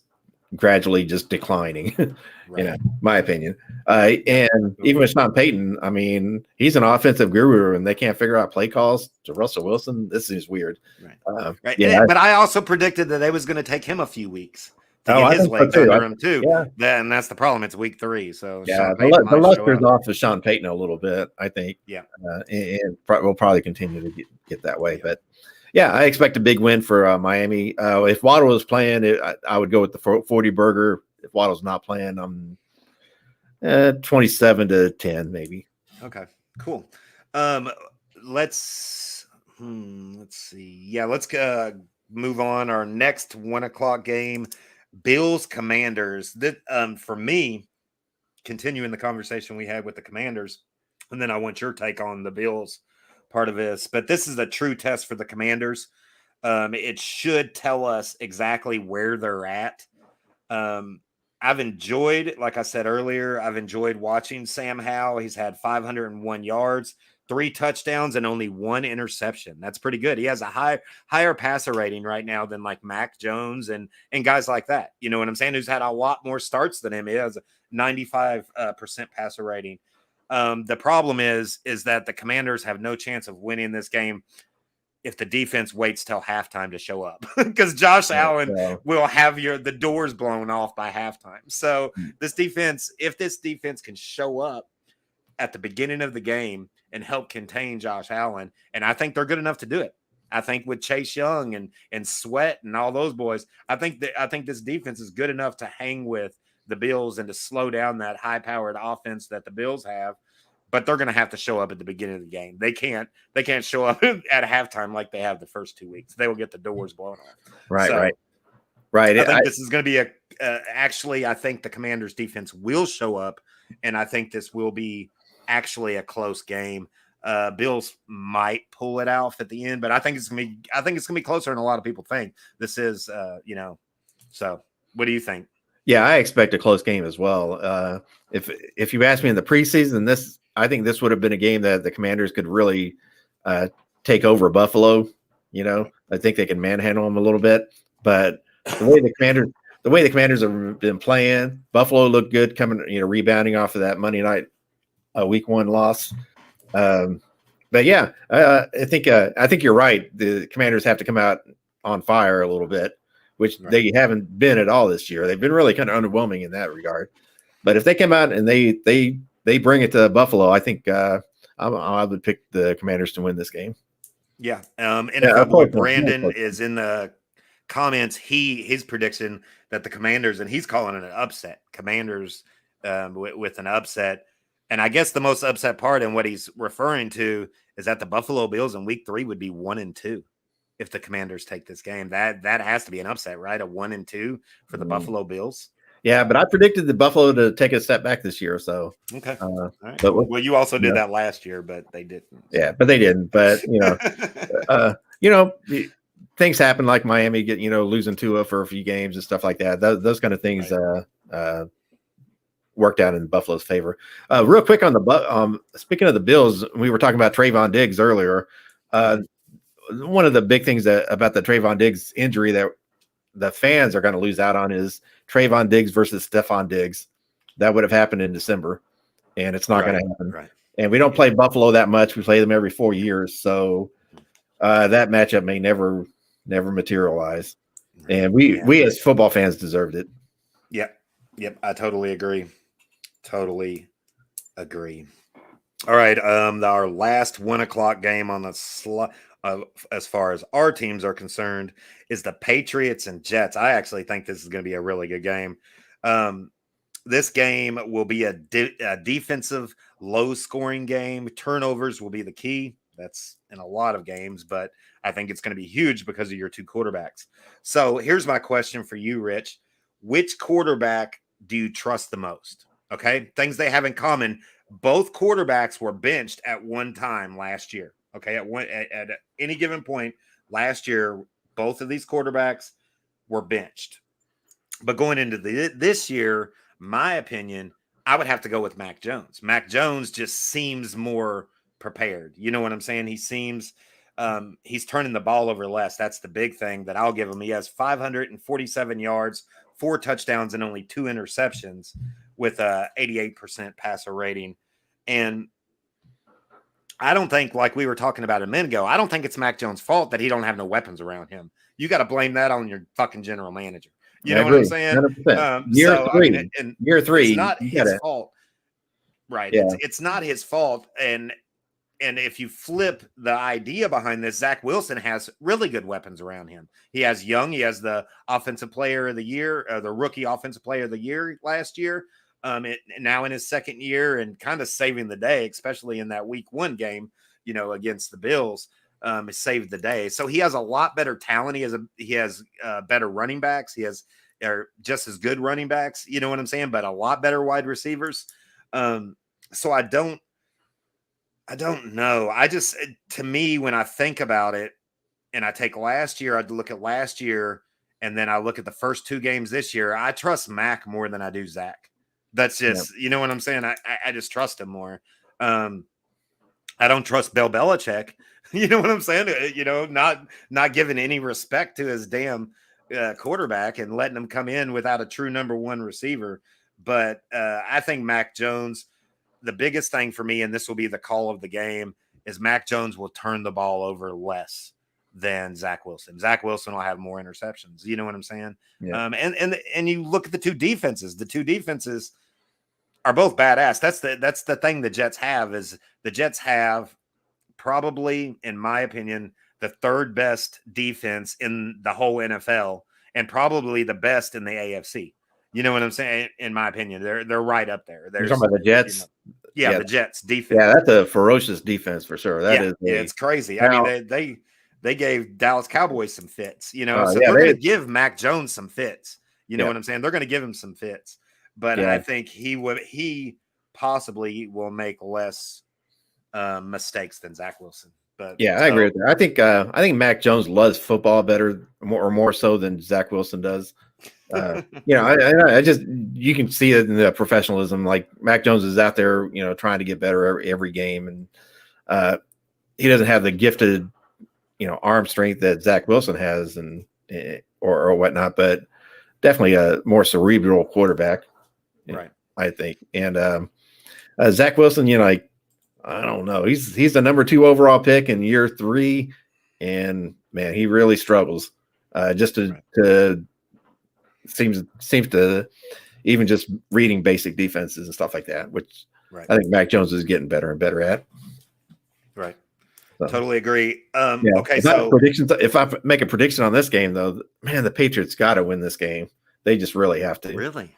Speaker 2: gradually just declining, right. My opinion. And even with Sean Payton, I mean, he's an offensive guru, and they can't figure out play calls to Russell Wilson. This is weird.
Speaker 1: Right. Right. Yeah, but I also predicted that it was going to take him a few weeks to get his legs under him too. Yeah. And that's the problem. It's week 3. So
Speaker 2: the luster's off of Sean Payton a little bit, I think.
Speaker 1: Yeah.
Speaker 2: And we'll probably continue to get that way. But yeah, I expect a big win for Miami. If Waddle was playing, I would go with the 40 burger. If Waddle's not playing, I'm 27-10 maybe.
Speaker 1: Okay, cool. Let's see. Yeah, let's move on. Our next 1:00 game. Bills Commanders. That for me, continuing the conversation we had with the Commanders, and then I want your take on the Bills part of this. But this is a true test for the Commanders. It should tell us exactly where they're at. I've enjoyed, like I said earlier, I've enjoyed watching Sam Howell. He's had 501 yards, 3 touchdowns, and only 1 interception. That's pretty good. He has a higher passer rating right now than like Mac Jones and guys like that. You know what I'm saying? Who's had a lot more starts than him. He has a 95% passer rating. The problem is that the Commanders have no chance of winning this game if the defense waits till halftime to show up, because Josh Allen will have the doors blown off by halftime. So if this defense can show up at the beginning of the game and help contain Josh Allen, and I think they're good enough to do it. I think with Chase Young and Sweat and all those boys, I think this defense is good enough to hang with the Bills and to slow down that high-powered offense that the Bills have. But they're going to have to show up at the beginning of the game. They can't show up at halftime like they have the first 2 weeks. They will get the doors blown off.
Speaker 2: Right.
Speaker 1: I think this is going to be actually, I think the Commanders defense will show up, and I think this will be actually a close game. Bills might pull it off at the end, but I think it's going to be closer than a lot of people think. This is, so what do you think?
Speaker 2: Yeah, I expect a close game as well. If you asked me in the preseason, I think this would have been a game that the Commanders could really take over Buffalo. I think they can manhandle them a little bit, but the way the Commanders have been playing, Buffalo looked good coming, rebounding off of that Monday night week 1 loss. But yeah, I think you're right. The Commanders have to come out on fire a little bit, which they haven't been at all this year. They've been really kind of underwhelming in that regard. But if they come out and they bring it to Buffalo, I think I would pick the Commanders to win this game.
Speaker 1: Yeah. NFL boy Brandon is in the comments. His prediction that the Commanders, and he's calling it an upset. Commanders with an upset. And I guess the most upset part and what he's referring to is that the Buffalo Bills in week 3 would be 1-2 if the Commanders take this game. That has to be an upset, right? A 1-2 for the Buffalo Bills.
Speaker 2: Yeah, but I predicted the Buffalo to take a step back this year. So
Speaker 1: okay, all right. But you also did that last year, but they didn't.
Speaker 2: Yeah, but they didn't. But things happen, like Miami losing Tua for a few games and stuff like that. Those kind of things worked out in Buffalo's favor. Real quick on the speaking of the Bills, we were talking about Trayvon Diggs earlier. One of the big things about the Trayvon Diggs injury that the fans are going to lose out on is Trayvon Diggs versus Stephon Diggs. That would have happened in December, and it's not going to happen. Right. And we don't play Buffalo that much. We play them every 4 years, so that matchup may never materialize. And we as football fans deserved it.
Speaker 1: Yep. I totally agree. All right. Our last 1 o'clock game on the slot, as far as our teams are concerned, is the Patriots and Jets. I actually think this is going to be a really good game. This game will be a defensive, low-scoring game. Turnovers will be the key. That's in a lot of games, but I think it's going to be huge because of your 2 quarterbacks. So here's my question for you, Rich. Which quarterback do you trust the most? Okay, things they have in common. Both quarterbacks were benched at one time last year. Okay, at any given point last year, both of these quarterbacks were benched. But going into this year, my opinion, I would have to go with Mac Jones. Mac Jones just seems more prepared. You know what I'm saying? He seems he's turning the ball over less. That's the big thing that I'll give him. He has 547 yards, 4 touchdowns, and only 2 interceptions with a 88% passer rating. And I don't think, like we were talking about a minute ago, I don't think it's Mac Jones' fault that he don't have no weapons around him. You got to blame that on your fucking general manager. You know what I'm saying?
Speaker 2: Year 3. Year 3.
Speaker 1: It's not his fault. Right. Yeah. It's not his fault. And if you flip the idea behind this, Zach Wilson has really good weapons around him. He has Young. He has the offensive player of the year, the rookie offensive player of the year last year. Now in his second year and kind of saving the day, especially in that week 1 game, against the Bills, saved the day. So he has a lot better talent. He has better running backs. He has just as good running backs. You know what I'm saying? But a lot better wide receivers. So I don't know. To me, when I think about it and I take last year, I'd look at last year and then I look at the first 2 games this year. I trust Mac more than I do Zach. That's just, you know what I'm saying? I just trust him more. I don't trust Bill Belichick. You know what I'm saying? Not giving any respect to his damn quarterback and letting him come in without a true number 1 receiver. But I think Mac Jones, the biggest thing for me, and this will be the call of the game, is Mac Jones will turn the ball over less than Zach Wilson. Zach Wilson will have more interceptions. You know what I'm saying? Yeah. And you look at the 2 defenses. The 2 defenses are both badass. That's the thing the Jets have is the Jets have probably, in my opinion, the third best defense in the whole NFL and probably the best in the AFC. You know what I'm saying? In my opinion, they're right up there.
Speaker 2: You're
Speaker 1: There's,
Speaker 2: talking about the Jets.
Speaker 1: Yeah, the Jets defense.
Speaker 2: Yeah, that's a ferocious defense for sure. That is.
Speaker 1: It's crazy. I mean, they gave Dallas Cowboys some fits. So they're going to give Mac Jones some fits. You know what I'm saying? They're going to give him some fits, but I think he possibly will make less mistakes than Zach Wilson. But
Speaker 2: I agree with that. I think Mac Jones loves football better, more so than Zach Wilson does. I just, you can see it in the professionalism. Like Mac Jones is out there, trying to get better every game, and he doesn't have the gifted, arm strength that Zach Wilson has, and or whatnot. But definitely a more cerebral quarterback,
Speaker 1: right?
Speaker 2: I think. And Zach Wilson, I don't know. He's the number 2 overall pick in year 3, and man, he really struggles. Just to seems to even just reading basic defenses and stuff like that, which I think Mac Jones is getting better and better at.
Speaker 1: Right. So, totally agree. Okay, so
Speaker 2: predictions. If I make a prediction on this game, though, man, the Patriots got to win this game. They just really have to.
Speaker 1: Really?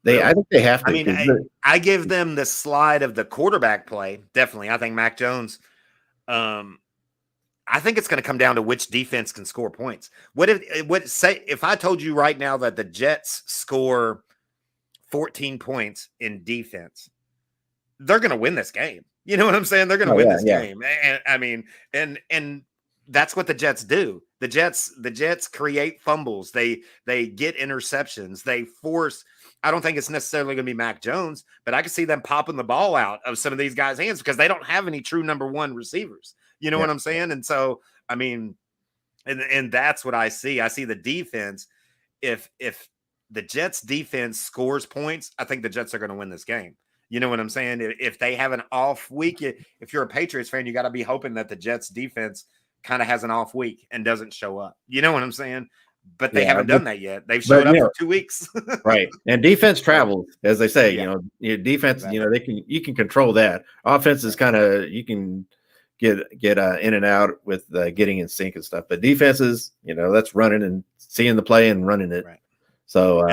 Speaker 2: I think they have to.
Speaker 1: I mean, I give them the slide of the quarterback play. Definitely. I think Mac Jones, I think it's going to come down to which defense can score points. If I told you right now that the Jets score 14 points in defense, they're going to win this game. You know what I'm saying? They're going to win this game. And I mean, and that's what the Jets do. The Jets create fumbles. They get interceptions. They force. I don't think it's necessarily going to be Mac Jones, but I can see them popping the ball out of some of these guys' hands because they don't have any true number 1 receivers. You know what I'm saying? And so, I mean, and that's what I see. I see the defense. If the Jets defense scores points, I think the Jets are going to win this game. You know what I'm saying? If they have an off week, if you're a Patriots fan, you got to be hoping that the Jets defense kind of has an off week and doesn't show up. You know what I'm saying? But they haven't done that yet. They've showed up for 2 weeks.
Speaker 2: Right. And defense travels, as they say, your defense, exactly. You can control that. Offense is kind of, you can get in and out with getting in sync and stuff. But defenses, that's running and seeing the play and running it.
Speaker 1: Right.
Speaker 2: So,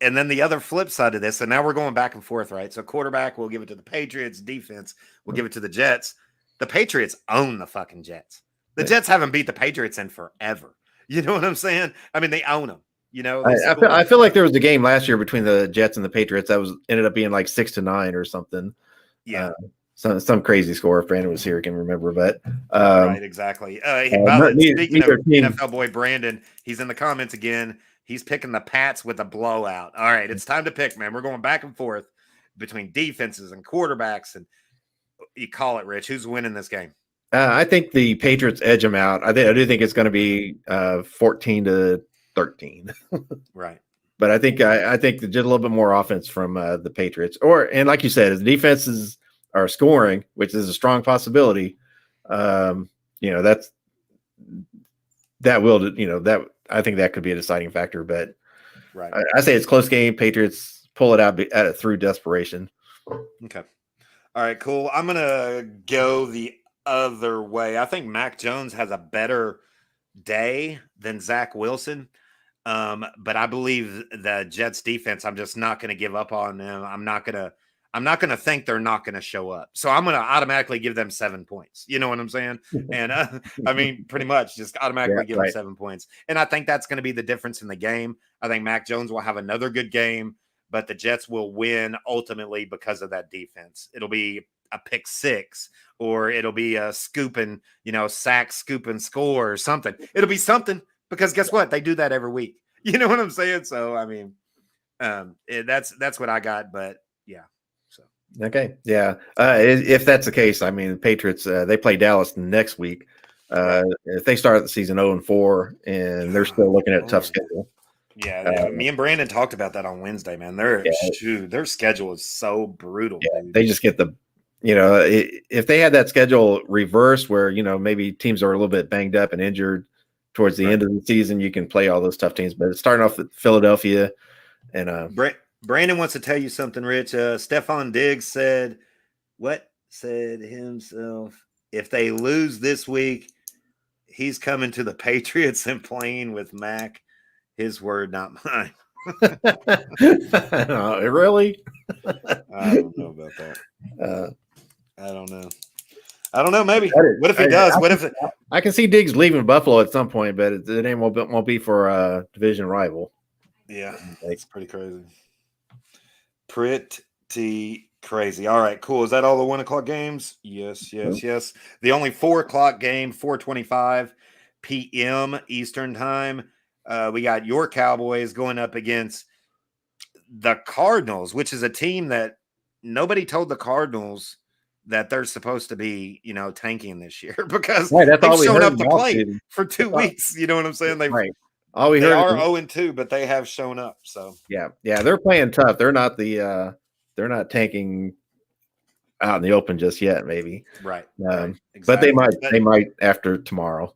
Speaker 1: and then the other flip side of this, and now we're going back and forth, right? So quarterback, we'll give it to the Patriots. Defense, we'll give it to the Jets. The Patriots own the fucking Jets. The Jets haven't beat the Patriots in forever. You know what I'm saying? I mean, they own them.
Speaker 2: I feel like there was a game last year between the Jets and the Patriots that ended up being like 6-9 or something.
Speaker 1: Yeah,
Speaker 2: some crazy score. If Brandon was here, I can remember. But
Speaker 1: right, exactly. Speaking of NFL boy Brandon, he's in the comments again. He's picking the Pats with a blowout. All right, it's time to pick, man. We're going back and forth between defenses and quarterbacks, and you call it, Rich. Who's winning this game?
Speaker 2: I think the Patriots edge them out. I do think it's going to be 14-13.
Speaker 1: Right.
Speaker 2: But I think just a little bit more offense from the Patriots. And like you said, as defenses are scoring, which is a strong possibility, that I think that could be a deciding factor. But
Speaker 1: right.
Speaker 2: I say it's close game. Patriots pull it out through desperation.
Speaker 1: Okay. All right, cool. I'm going to go the other way. I think Mac Jones has a better day than Zach Wilson. But I believe the Jets defense, I'm just not going to give up on them. I'm not going to think they're not going to show up. So I'm going to automatically give them 7 points. You know what I'm saying? And I mean, pretty much just automatically give them 7 points. And I think that's going to be the difference in the game. I think Mac Jones will have another good game, but the Jets will win ultimately because of that defense. It'll be a pick 6, or it'll be a scooping, sack, scoop and score or something. It'll be something, because guess what? They do that every week. You know what I'm saying? So, I mean, that's what I got, but yeah. So,
Speaker 2: okay. Yeah. If that's the case, I mean, the Patriots, they play Dallas next week. If they start the season 0-4 and they're still looking at a tough schedule.
Speaker 1: Yeah, me and Brandon talked about that on Wednesday, man. Their schedule is so brutal.
Speaker 2: Yeah,
Speaker 1: dude.
Speaker 2: they just get if they had that schedule reversed where, maybe teams are a little bit banged up and injured towards the end of the season, you can play all those tough teams. But it's starting off with Philadelphia. And
Speaker 1: Brandon wants to tell you something, Rich. Stephon Diggs said himself, if they lose this week, he's coming to the Patriots and playing with Mac. His word, not mine.
Speaker 2: Really?
Speaker 1: I don't know about that.
Speaker 2: Uh,
Speaker 1: I don't know. I don't know. Maybe. What if he does? What if?
Speaker 2: I can see Diggs leaving Buffalo at some point, but the name won't be for a division rival.
Speaker 1: Yeah, it's pretty crazy. Pretty crazy. All right, cool. Is that all the 1 o'clock games? Yes. The only 4 o'clock game, 4:25 p.m. Eastern time. We got your Cowboys going up against the Cardinals, which is a team that nobody told the Cardinals that they're supposed to be, tanking this year because
Speaker 2: That's
Speaker 1: they've
Speaker 2: all we
Speaker 1: shown
Speaker 2: heard
Speaker 1: up to play for 2 weeks. You know what I'm saying?
Speaker 2: Right. All we
Speaker 1: They
Speaker 2: heard
Speaker 1: are 0-2, but they have shown up. So
Speaker 2: yeah, they're playing tough. They're not they're not tanking out in the open just yet, maybe.
Speaker 1: Right.
Speaker 2: Exactly. But they might after tomorrow.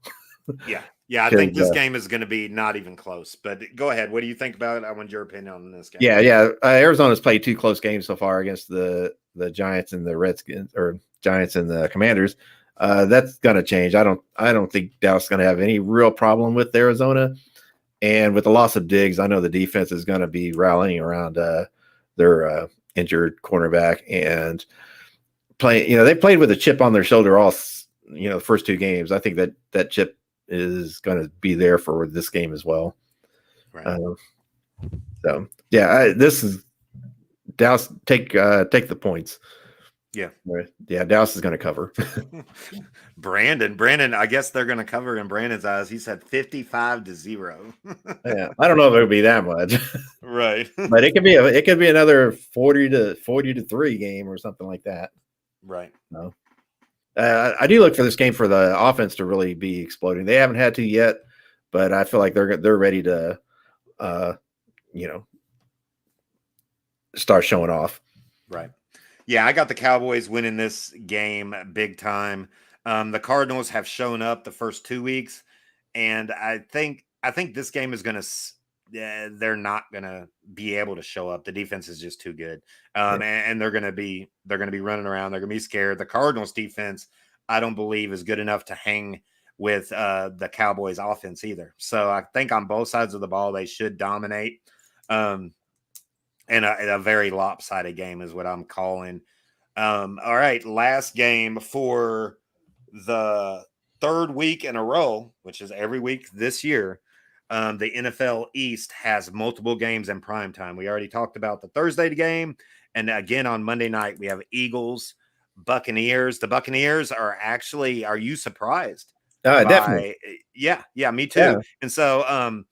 Speaker 1: Yeah. I think this game is going to be not even close. But go ahead. What do you think about it? I want your opinion on this game.
Speaker 2: Yeah. Arizona's played 2 close games so far against the Giants and the Redskins, or Giants and the Commanders. That's going to change. I don't think Dallas is going to have any real problem with Arizona. And with the loss of Diggs, I know the defense is going to be rallying around their injured cornerback and playing. They played with a chip on their shoulder all the first 2 games. I think that chip is going to be there for this game as well.
Speaker 1: Right.
Speaker 2: So yeah, this is Dallas. Take the points.
Speaker 1: Yeah.
Speaker 2: Dallas is going to cover.
Speaker 1: Brandon, I guess they're going to cover in Brandon's eyes. He said 55-0.
Speaker 2: Yeah, I don't know if it would be that much.
Speaker 1: Right.
Speaker 2: But it could be another 40-3 game or something like that.
Speaker 1: Right.
Speaker 2: No. I do look for this game for the offense to really be exploding. They haven't had to yet, but I feel like they're ready to start showing off.
Speaker 1: Right. Yeah, I got the Cowboys winning this game big time. The Cardinals have shown up the first 2 weeks, and I think this game is going to. They're not going to be able to show up. The defense is just too good, and they're going to be running around. They're going to be scared. The Cardinals defense, I don't believe, is good enough to hang with the Cowboys offense either. So I think on both sides of the ball they should dominate. And a very lopsided game is what I'm calling. All right, last game for the 3rd week in a row, which is every week this year. The NFL East has multiple games in prime time. We already talked about the Thursday game, and again on Monday night we have Eagles, Buccaneers. The Buccaneers are you surprised?
Speaker 2: Definitely.
Speaker 1: Yeah, me too. Yeah. And so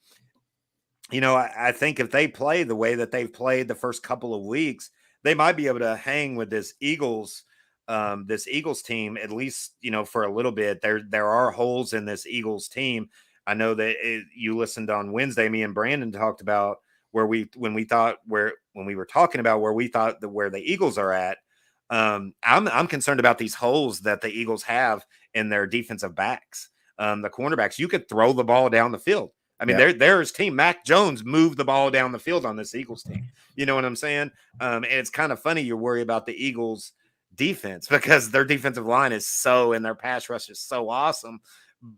Speaker 1: I think if they play the way that they've played the first couple of weeks, they might be able to hang with this Eagles team, at least, for a little bit. There are holes in this Eagles team. I know that you listened on Wednesday, me and Brandon talked about when we were talking about where we thought where the Eagles are at. I'm concerned about these holes that the Eagles have in their defensive backs. The cornerbacks, you could throw the ball down the field. I mean, there's team. Mac Jones moved the ball down the field on this Eagles team. You know what I'm saying? And it's kind of funny you worry about the Eagles defense because their defensive line is and their pass rush is so awesome.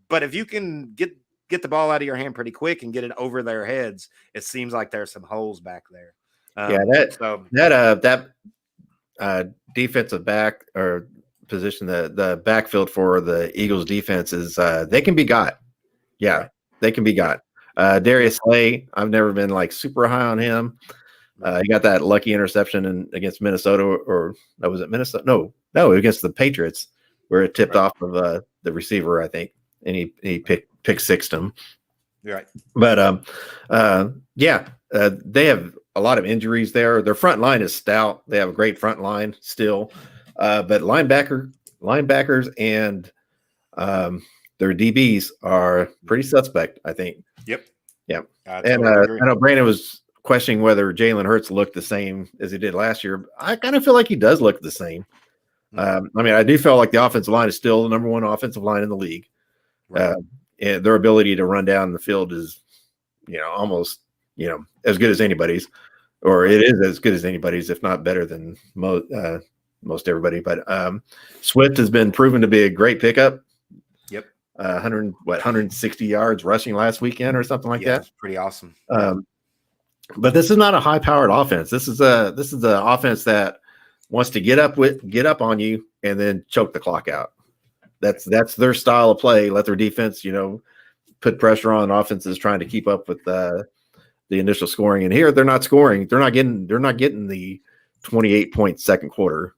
Speaker 1: But if you can get the ball out of your hand pretty quick and get it over their heads, it seems like there's some holes back there.
Speaker 2: That defensive back or position, the backfield for the Eagles defense is they can be got. Yeah, right. They can be got. Darius Slay, I've never been like super high on him. He got that lucky interception against Minnesota, or was it Minnesota? No, against the Patriots, where it tipped off of the receiver, I think, and he pick sixed him.
Speaker 1: Right.
Speaker 2: But they have a lot of injuries there. Their front line is stout. They have a great front line still, but linebackers and their DBs are pretty suspect, I think.
Speaker 1: Yep.
Speaker 2: And I know Brandon was questioning whether Jalen Hurts looked the same as he did last year. I kind of feel like he does look the same. I do feel like the offensive line is still the number one offensive line in the league. Right. And their ability to run down the field is, almost, as good as anybody's, or it is as good as anybody's, if not better than most everybody. But Swift has been proven to be a great pickup.
Speaker 1: Yep.
Speaker 2: 160 yards rushing last weekend or something like
Speaker 1: Yeah,
Speaker 2: that.
Speaker 1: it's pretty awesome.
Speaker 2: But this is not a high powered offense. This is the offense that wants to get up on you and then choke the clock out. That's their style of play. Let their defense, put pressure on offenses trying to keep up with the initial scoring. And here they're not scoring. They're not getting the 28-point second quarter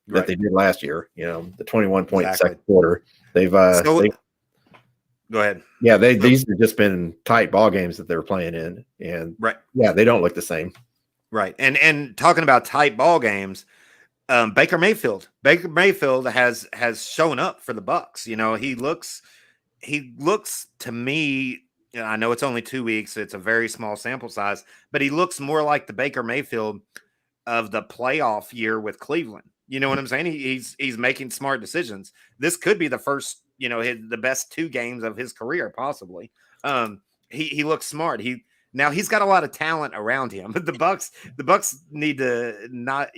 Speaker 2: that they did last year. The 21-point second quarter. They've
Speaker 1: go ahead.
Speaker 2: Yeah, these have just been tight ball games that they were playing in, and yeah, they don't look the same.
Speaker 1: Right, and talking about tight ball games, Baker Mayfield has shown up for the Bucs. He looks to me. I know it's only 2 weeks; it's a very small sample size, but he looks more like the Baker Mayfield of the playoff year with Cleveland. You know what I'm saying? He's making smart decisions. This could be the first, the best 2 games of his career, possibly. He looks smart. He's got a lot of talent around him. But the Bucs need to not,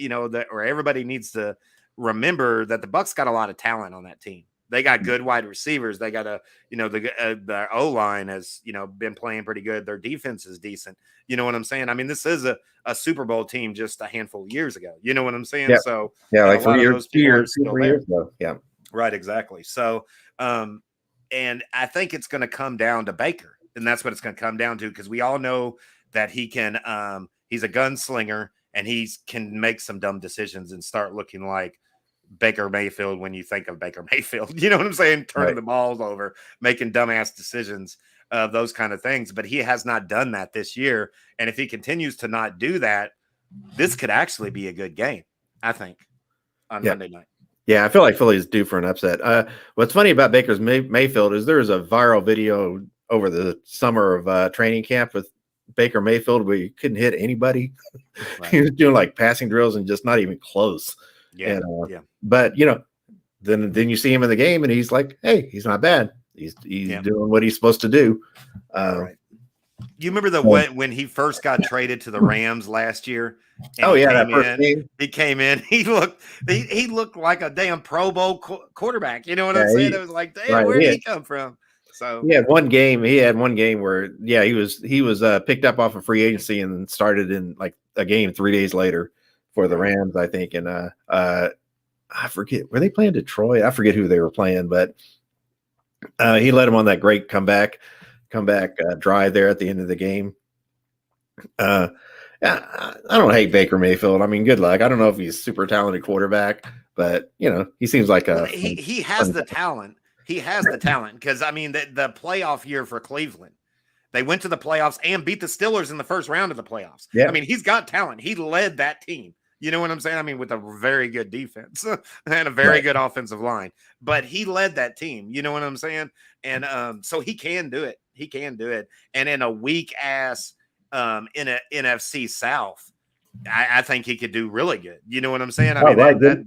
Speaker 1: or everybody needs to remember that the Bucs got a lot of talent on that team. They got good wide receivers. They got the O-line has, been playing pretty good. Their defense is decent. You know what I'm saying? I mean, this is a Super Bowl team just a handful of years ago. You know what I'm saying?
Speaker 2: Yeah.
Speaker 1: So
Speaker 2: yeah, like
Speaker 1: a lot of those people are still
Speaker 2: 3 years ago. Yeah.
Speaker 1: Right, exactly. So, and I think it's going to come down to Baker, and that's what it's going to come down to, because we all know that he can. He's a gunslinger, and he can make some dumb decisions and start looking like Baker Mayfield when you think of Baker Mayfield. You know what I'm saying? Turning the balls over, making dumbass decisions, those kind of things. But he has not done that this year, and if he continues to not do that, this could actually be a good game, I think, on Monday night.
Speaker 2: Yeah, I feel like Philly's due for an upset. What's funny about Baker's Mayfield is there's a viral video over the summer of training camp with Baker Mayfield where you couldn't hit anybody. Right. He was doing like passing drills and just not even close.
Speaker 1: Yeah,
Speaker 2: But then you see him in the game and he's like, hey, he's not bad. He's doing what he's supposed to do.
Speaker 1: Right. You remember when he first got traded to the Rams last year?
Speaker 2: That first game.
Speaker 1: He came in. He looked like a damn Pro Bowl quarterback. You know what I'm saying? It was like, damn, where did he come from? So
Speaker 2: he had one game where he was picked up off of free agency and started in like a game 3 days later for the Rams, I think. And I forget, were they playing Detroit? I forget who they were playing, but he led them on that great comeback drive there at the end of the game. I don't hate Baker Mayfield. I mean, good luck. I don't know if he's a super talented quarterback, but he seems like
Speaker 1: he has the talent. He has the talent because I mean the playoff year for Cleveland, they went to the playoffs and beat the Steelers in the first round of the playoffs. Yeah. I mean, he's got talent. He led that team. You know what I'm saying? I mean, with a very good defense and a very good offensive line, but he led that team. You know what I'm saying? And so he can do it. He can do it. And in a weak ass in a NFC South, I think he could do really good. You know what I'm saying? I mean,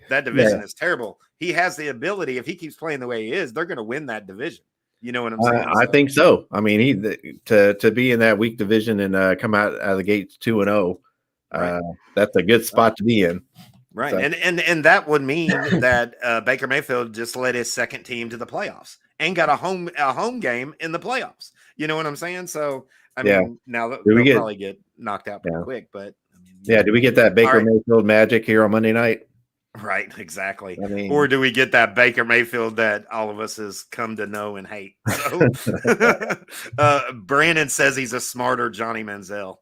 Speaker 1: that division is terrible. He has the ability. If he keeps playing the way he is, they're going to win that division. You know what I'm saying?
Speaker 2: I think so. I mean, to be in that weak division and come out of the gates 2-0. That's a good spot to be in.
Speaker 1: Right. So. And that would mean that Baker Mayfield just led his second team to the playoffs and got a home game in the playoffs. You know what I'm saying? So, I mean, now they'll probably get knocked out pretty quick, but I mean,
Speaker 2: do we get that Baker Mayfield magic here on Monday night?
Speaker 1: Right, exactly. I mean, or do we get that Baker Mayfield that all of us has come to know and hate? So, Brandon says he's a smarter Johnny Manziel.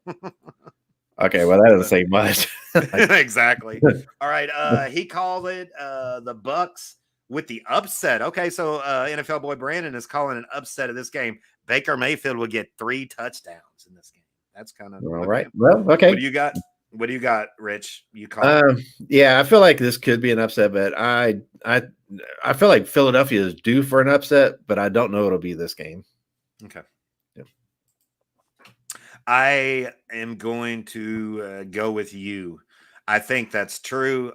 Speaker 2: Okay, well, that doesn't say much.
Speaker 1: Exactly. All right. He called it the Bucs with the upset. Okay, so NFL boy Brandon is calling an upset of this game. Baker Mayfield will get 3 touchdowns in this game. That's kind of
Speaker 2: all right. Well, okay.
Speaker 1: What do you got, Rich? You call
Speaker 2: yeah, I feel like this could be an upset, but I feel like Philadelphia is due for an upset, but I don't know it'll be this game.
Speaker 1: Okay. I am going to go with you. I think that's true.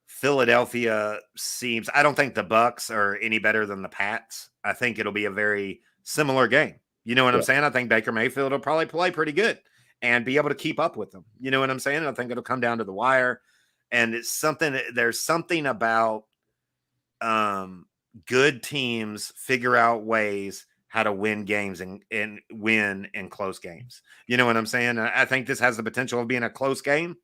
Speaker 1: Philadelphia seems. I don't think the Bucs are any better than the Pats. I think it'll be a very similar game. You know what I'm saying? I think Baker Mayfield will probably play pretty good and be able to keep up with them. You know what I'm saying? I think it'll come down to the wire. And it's something. There's something about good teams figure out ways how to win games and win in close games. You know what I'm saying? I think this has the potential of being a close game.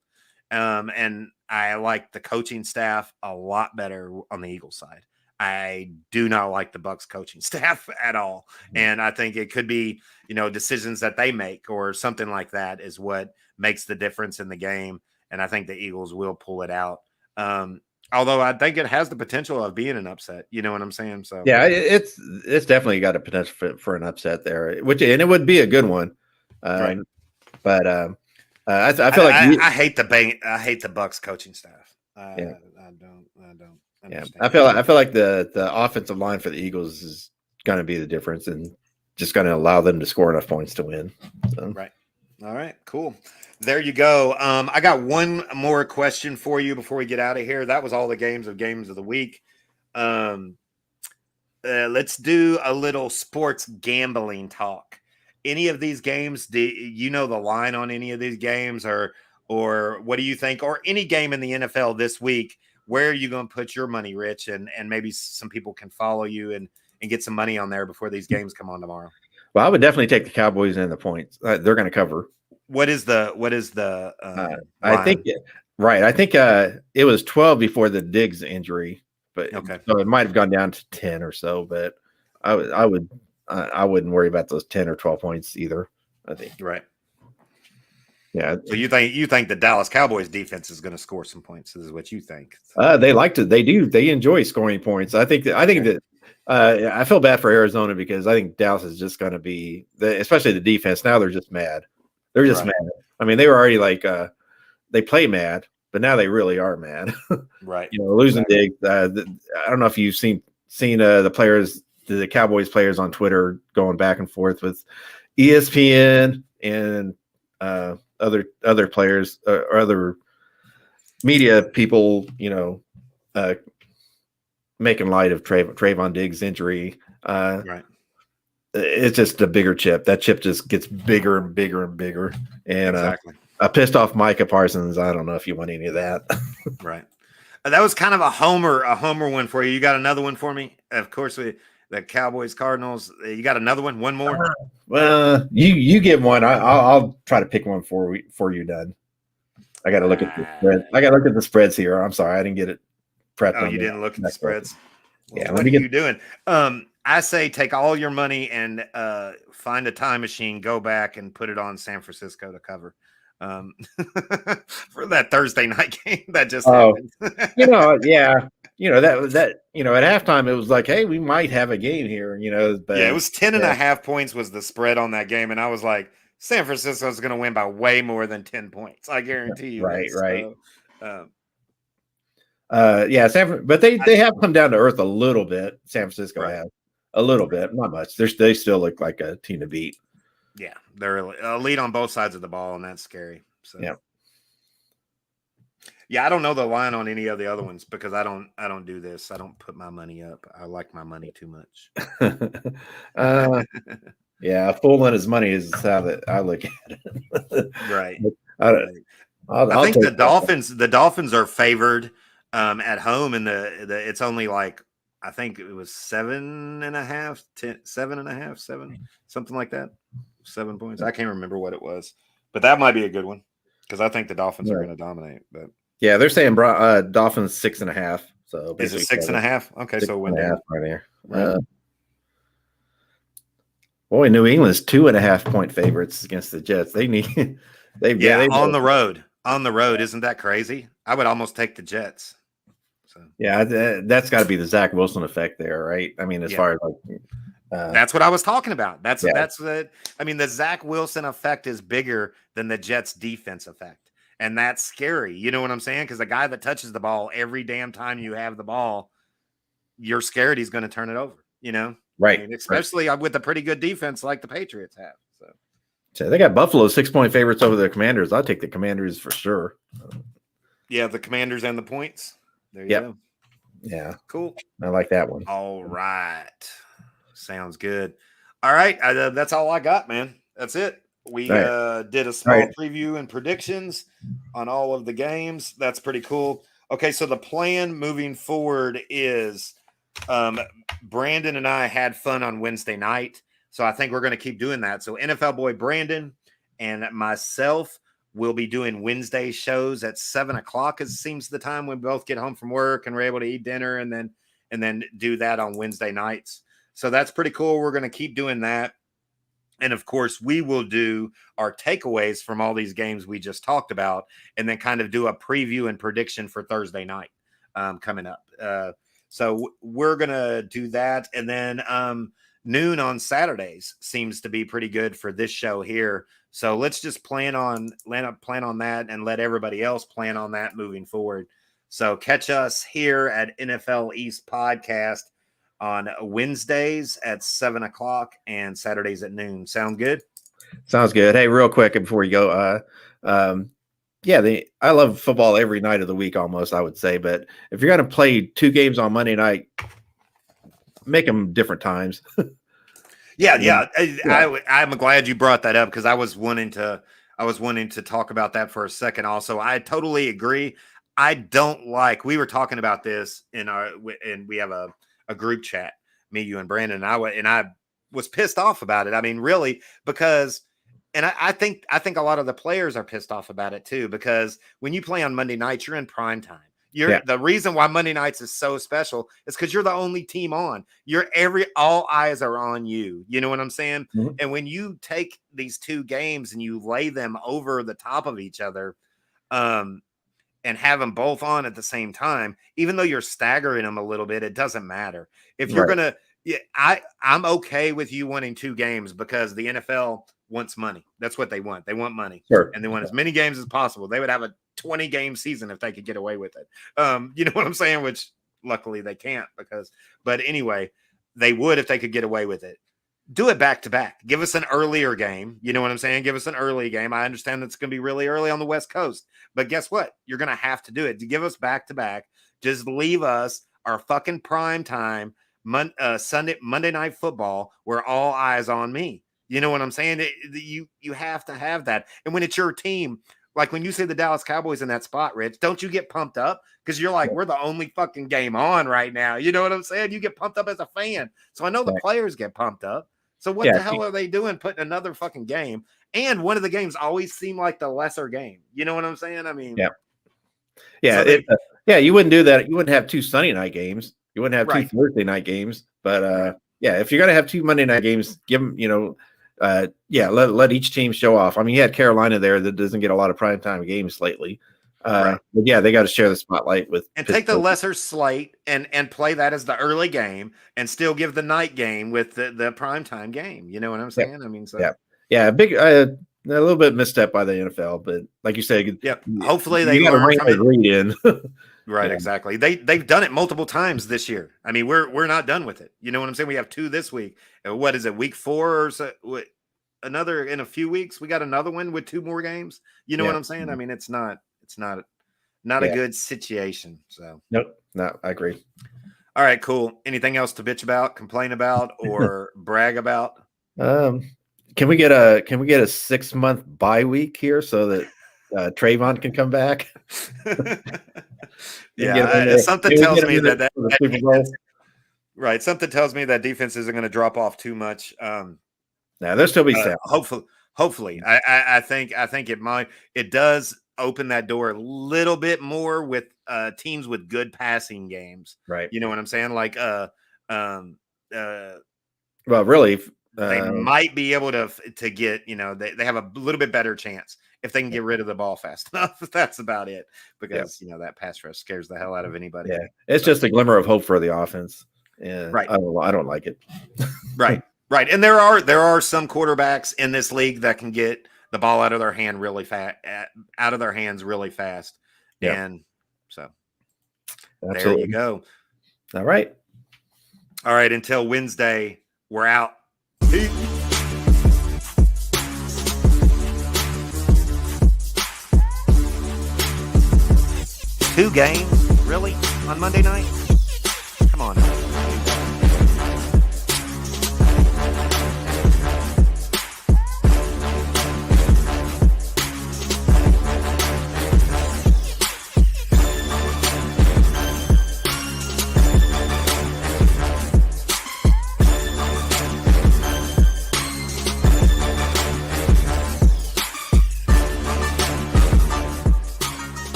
Speaker 1: And I like the coaching staff a lot better on the Eagles side. I do not like the Bucks coaching staff at all. And I think it could be, decisions that they make or something like that is what makes the difference in the game. And I think the Eagles will pull it out. Although I think it has the potential of being an upset. You know what I'm saying? So
Speaker 2: yeah, it's definitely got a potential for an upset there, and it would be a good one.
Speaker 1: right.
Speaker 2: But I feel like
Speaker 1: I hate I hate the Bucks coaching staff.
Speaker 2: yeah.
Speaker 1: I don't
Speaker 2: Yeah,
Speaker 1: understand.
Speaker 2: I feel like the offensive line for the Eagles is going to be the difference, and just going to allow them to score enough points to win. So.
Speaker 1: Right. All right. Cool. There you go. I got one more question for you before we get out of here. That was all the games of the week. Let's do a little sports gambling talk. Any of these games, do you know the line on any of these games, or what do you think? Or any game in the NFL this week, where are you going to put your money, Rich? And maybe some people can follow you and get some money on there before these games come on tomorrow.
Speaker 2: Well, I would definitely take the Cowboys and the points. They're going to cover.
Speaker 1: What is the
Speaker 2: I think right. I think it was 12 before the Diggs injury, but
Speaker 1: okay,
Speaker 2: so it might have gone down to 10 or so. But I wouldn't worry about those 10 or 12 points either. I think
Speaker 1: right.
Speaker 2: Yeah.
Speaker 1: So you think the Dallas Cowboys defense is going to score some points? This is what you think?
Speaker 2: They like to. They do. They enjoy scoring points. I think that. I feel bad for Arizona because I think Dallas is just going to be, especially the defense. Now they're just mad. They're just mad. I mean, they were already like they play mad, but now they really are mad.
Speaker 1: Right.
Speaker 2: Losing Diggs. I don't know if you've seen the players, the Cowboys players on Twitter going back and forth with ESPN and other players or other media people. Making light of Trayvon Diggs' injury.
Speaker 1: Right.
Speaker 2: It's just a bigger chip. That chip just gets bigger and bigger and bigger. And
Speaker 1: exactly.
Speaker 2: A pissed off Micah Parsons. I don't know if you want any of that.
Speaker 1: Right. That was kind of a homer one for you. You got another one for me? Of course, the Cowboys Cardinals. You got another one? One more?
Speaker 2: Well, you get one. I'll try to pick one for you, Done. I got to look at the spread. I got to look at the spreads here. I'm sorry, I didn't get it.
Speaker 1: Oh, you didn't look at the spreads? Well,
Speaker 2: yeah.
Speaker 1: What are you doing? I say take all your money and find a time machine, go back and put it on San Francisco to cover for that Thursday night game that just happened.
Speaker 2: Yeah. That at halftime it was like, hey, we might have a game here, but
Speaker 1: yeah, it was 10.5 points was the spread on that game. And I was like, San Francisco's going to win by way more than 10 points. I guarantee you.
Speaker 2: Right.
Speaker 1: So,
Speaker 2: but they have come down to earth a little bit. San Francisco has a little bit, not much. They still look like a team to beat.
Speaker 1: Yeah, they're elite on both sides of the ball, and that's scary. So yeah, I don't know the line on any of the other ones because I don't do this. I don't put my money up. I like my money too much.
Speaker 2: Yeah, fooling his money is how that I look at it.
Speaker 1: Right.
Speaker 2: I
Speaker 1: think the Dolphins are favored at home, and it's only like I think it was 7.5, 7.5, 7, something like that. 7 points. I can't remember what it was, but that might be a good one because I think the Dolphins are going to dominate. But
Speaker 2: yeah, they're saying Dolphins 6.5. So
Speaker 1: is it 6.5? Okay, so win
Speaker 2: right there. Right. Boy, New England's 2.5 point favorites against the Jets. They need
Speaker 1: on the road. On the road, isn't that crazy? I would almost take the Jets. So
Speaker 2: yeah, that's got to be the Zach Wilson effect there, right? I mean, as far as like
Speaker 1: that's what I was talking about. That's the Zach Wilson effect is bigger than the Jets defense effect. And that's scary. You know what I'm saying? Because the guy that touches the ball every damn time you have the ball, you're scared he's going to turn it over,
Speaker 2: Right.
Speaker 1: I mean, especially with a pretty good defense like the Patriots have.
Speaker 2: So they got Buffalo 6-point favorites over the Commanders. I'll take the Commanders for sure.
Speaker 1: Yeah, the Commanders and the points. There you go.
Speaker 2: Yeah.
Speaker 1: Cool.
Speaker 2: I like that one.
Speaker 1: All right. Sounds good. All right. That's all I got, man. That's it. We did a small preview and predictions on all of the games. That's pretty cool. Okay, so the plan moving forward is Brandon and I had fun on Wednesday night, so I think we're going to keep doing that. So NFL boy Brandon and myself will be doing Wednesday shows at 7:00. It seems the time when we both get home from work and we're able to eat dinner and then do that on Wednesday nights. So that's pretty cool. We're going to keep doing that. And of course, we will do our takeaways from all these games we just talked about, and then kind of do a preview and prediction for Thursday night coming up. So we're going to do that. And then noon on Saturdays seems to be pretty good for this show here. So let's just plan on that and let everybody else plan on that moving forward. So catch us here at NFL East Podcast on Wednesdays at 7:00 and Saturdays at noon. Sound good?
Speaker 2: Sounds good. Hey, real quick before you go, I love football every night of the week almost, I would say. But if you're going to play 2 games on Monday night, make them different times.
Speaker 1: Yeah. I'm glad you brought that up because I was wanting to talk about that for a second. Also, I totally agree. I don't like. We were talking about this and we have a group chat, me, you, and Brandon. And I was pissed off about it. I mean, really, because. And I think a lot of the players are pissed off about it too, because when you play on Monday nights, you're in prime time. The reason why Monday nights is so special is because you're the only team on. All eyes are on you. You know what I'm saying? Mm-hmm. And when you take these 2 games and you lay them over the top of each other, and have them both on at the same time, even though you're staggering them a little bit, it doesn't matter. If you're gonna, I'm okay with you wanting 2 games because the NFL wants money. That's what they want. They want money.
Speaker 2: Sure.
Speaker 1: And they want as many games as possible. They would have a 20-game season if they could get away with it. You know what I'm saying? Which luckily they can't but anyway, they would if they could get away with it. Do it back to back. Give us an earlier game. You know what I'm saying? Give us an early game. I understand that's going to be really early on the West Coast, but guess what? You're going to have to do it. To give us back to back, just leave us our fucking prime time Monday Night Football where all eyes on me. You know what I'm saying? You have to have that. And when it's your team, like when you see the Dallas Cowboys in that spot, Rich, don't you get pumped up? Because you're like, we're the only fucking game on right now. You know what I'm saying? You get pumped up as a fan. So I know the players get pumped up. So what the hell are they doing putting another fucking game? And one of the games always seemed like the lesser game. You know what I'm saying? I mean,
Speaker 2: you wouldn't do that. You wouldn't have 2 Sunday night games. You wouldn't have 2 Thursday night games. But if you're going to have 2 Monday night games, give them, let each team show off. I mean, you had Carolina there that doesn't get a lot of primetime games lately. But they got to share the spotlight with
Speaker 1: and take the lesser slate and play that as the early game and still give the night game with the primetime game. You know what I'm saying? I mean,
Speaker 2: big a little bit misstep by the NFL, but like you said,
Speaker 1: hopefully they learn from it.
Speaker 2: Right,
Speaker 1: exactly. They've done it multiple times this year. I mean, we're not done with it. You know what I'm saying? We have 2 this week. What is it? Week 4 or so? Another in a few weeks. We got another one with 2 more games. You know what I'm saying? I mean, it's not a good situation. So
Speaker 2: no, I agree.
Speaker 1: All right, cool. Anything else to bitch about, complain about, or brag about?
Speaker 2: Can we get a 6-month bye week here so that Trayvon can come back?
Speaker 1: Something tells me that defense, right. Something tells me that defense isn't going to drop off too much.
Speaker 2: There'll still be sound.
Speaker 1: Hopefully, I think it does open that door a little bit more with teams with good passing games.
Speaker 2: Right.
Speaker 1: You know what I'm saying? Like,
Speaker 2: well, really,
Speaker 1: they might be able to get, they have a little bit better chance if they can get rid of the ball fast enough. That's about it, because that pass rush scares the hell out of anybody.
Speaker 2: Yeah, it's just a glimmer of hope for the offense. And
Speaker 1: right.
Speaker 2: I don't like it.
Speaker 1: Right. And there are some quarterbacks in this league that can get the ball out of their hands really fast.
Speaker 2: Yep.
Speaker 1: And so
Speaker 2: Absolutely.
Speaker 1: There you go.
Speaker 2: All right.
Speaker 1: Until Wednesday, we're out. Peace. Two games, really, on Monday night? Come on now.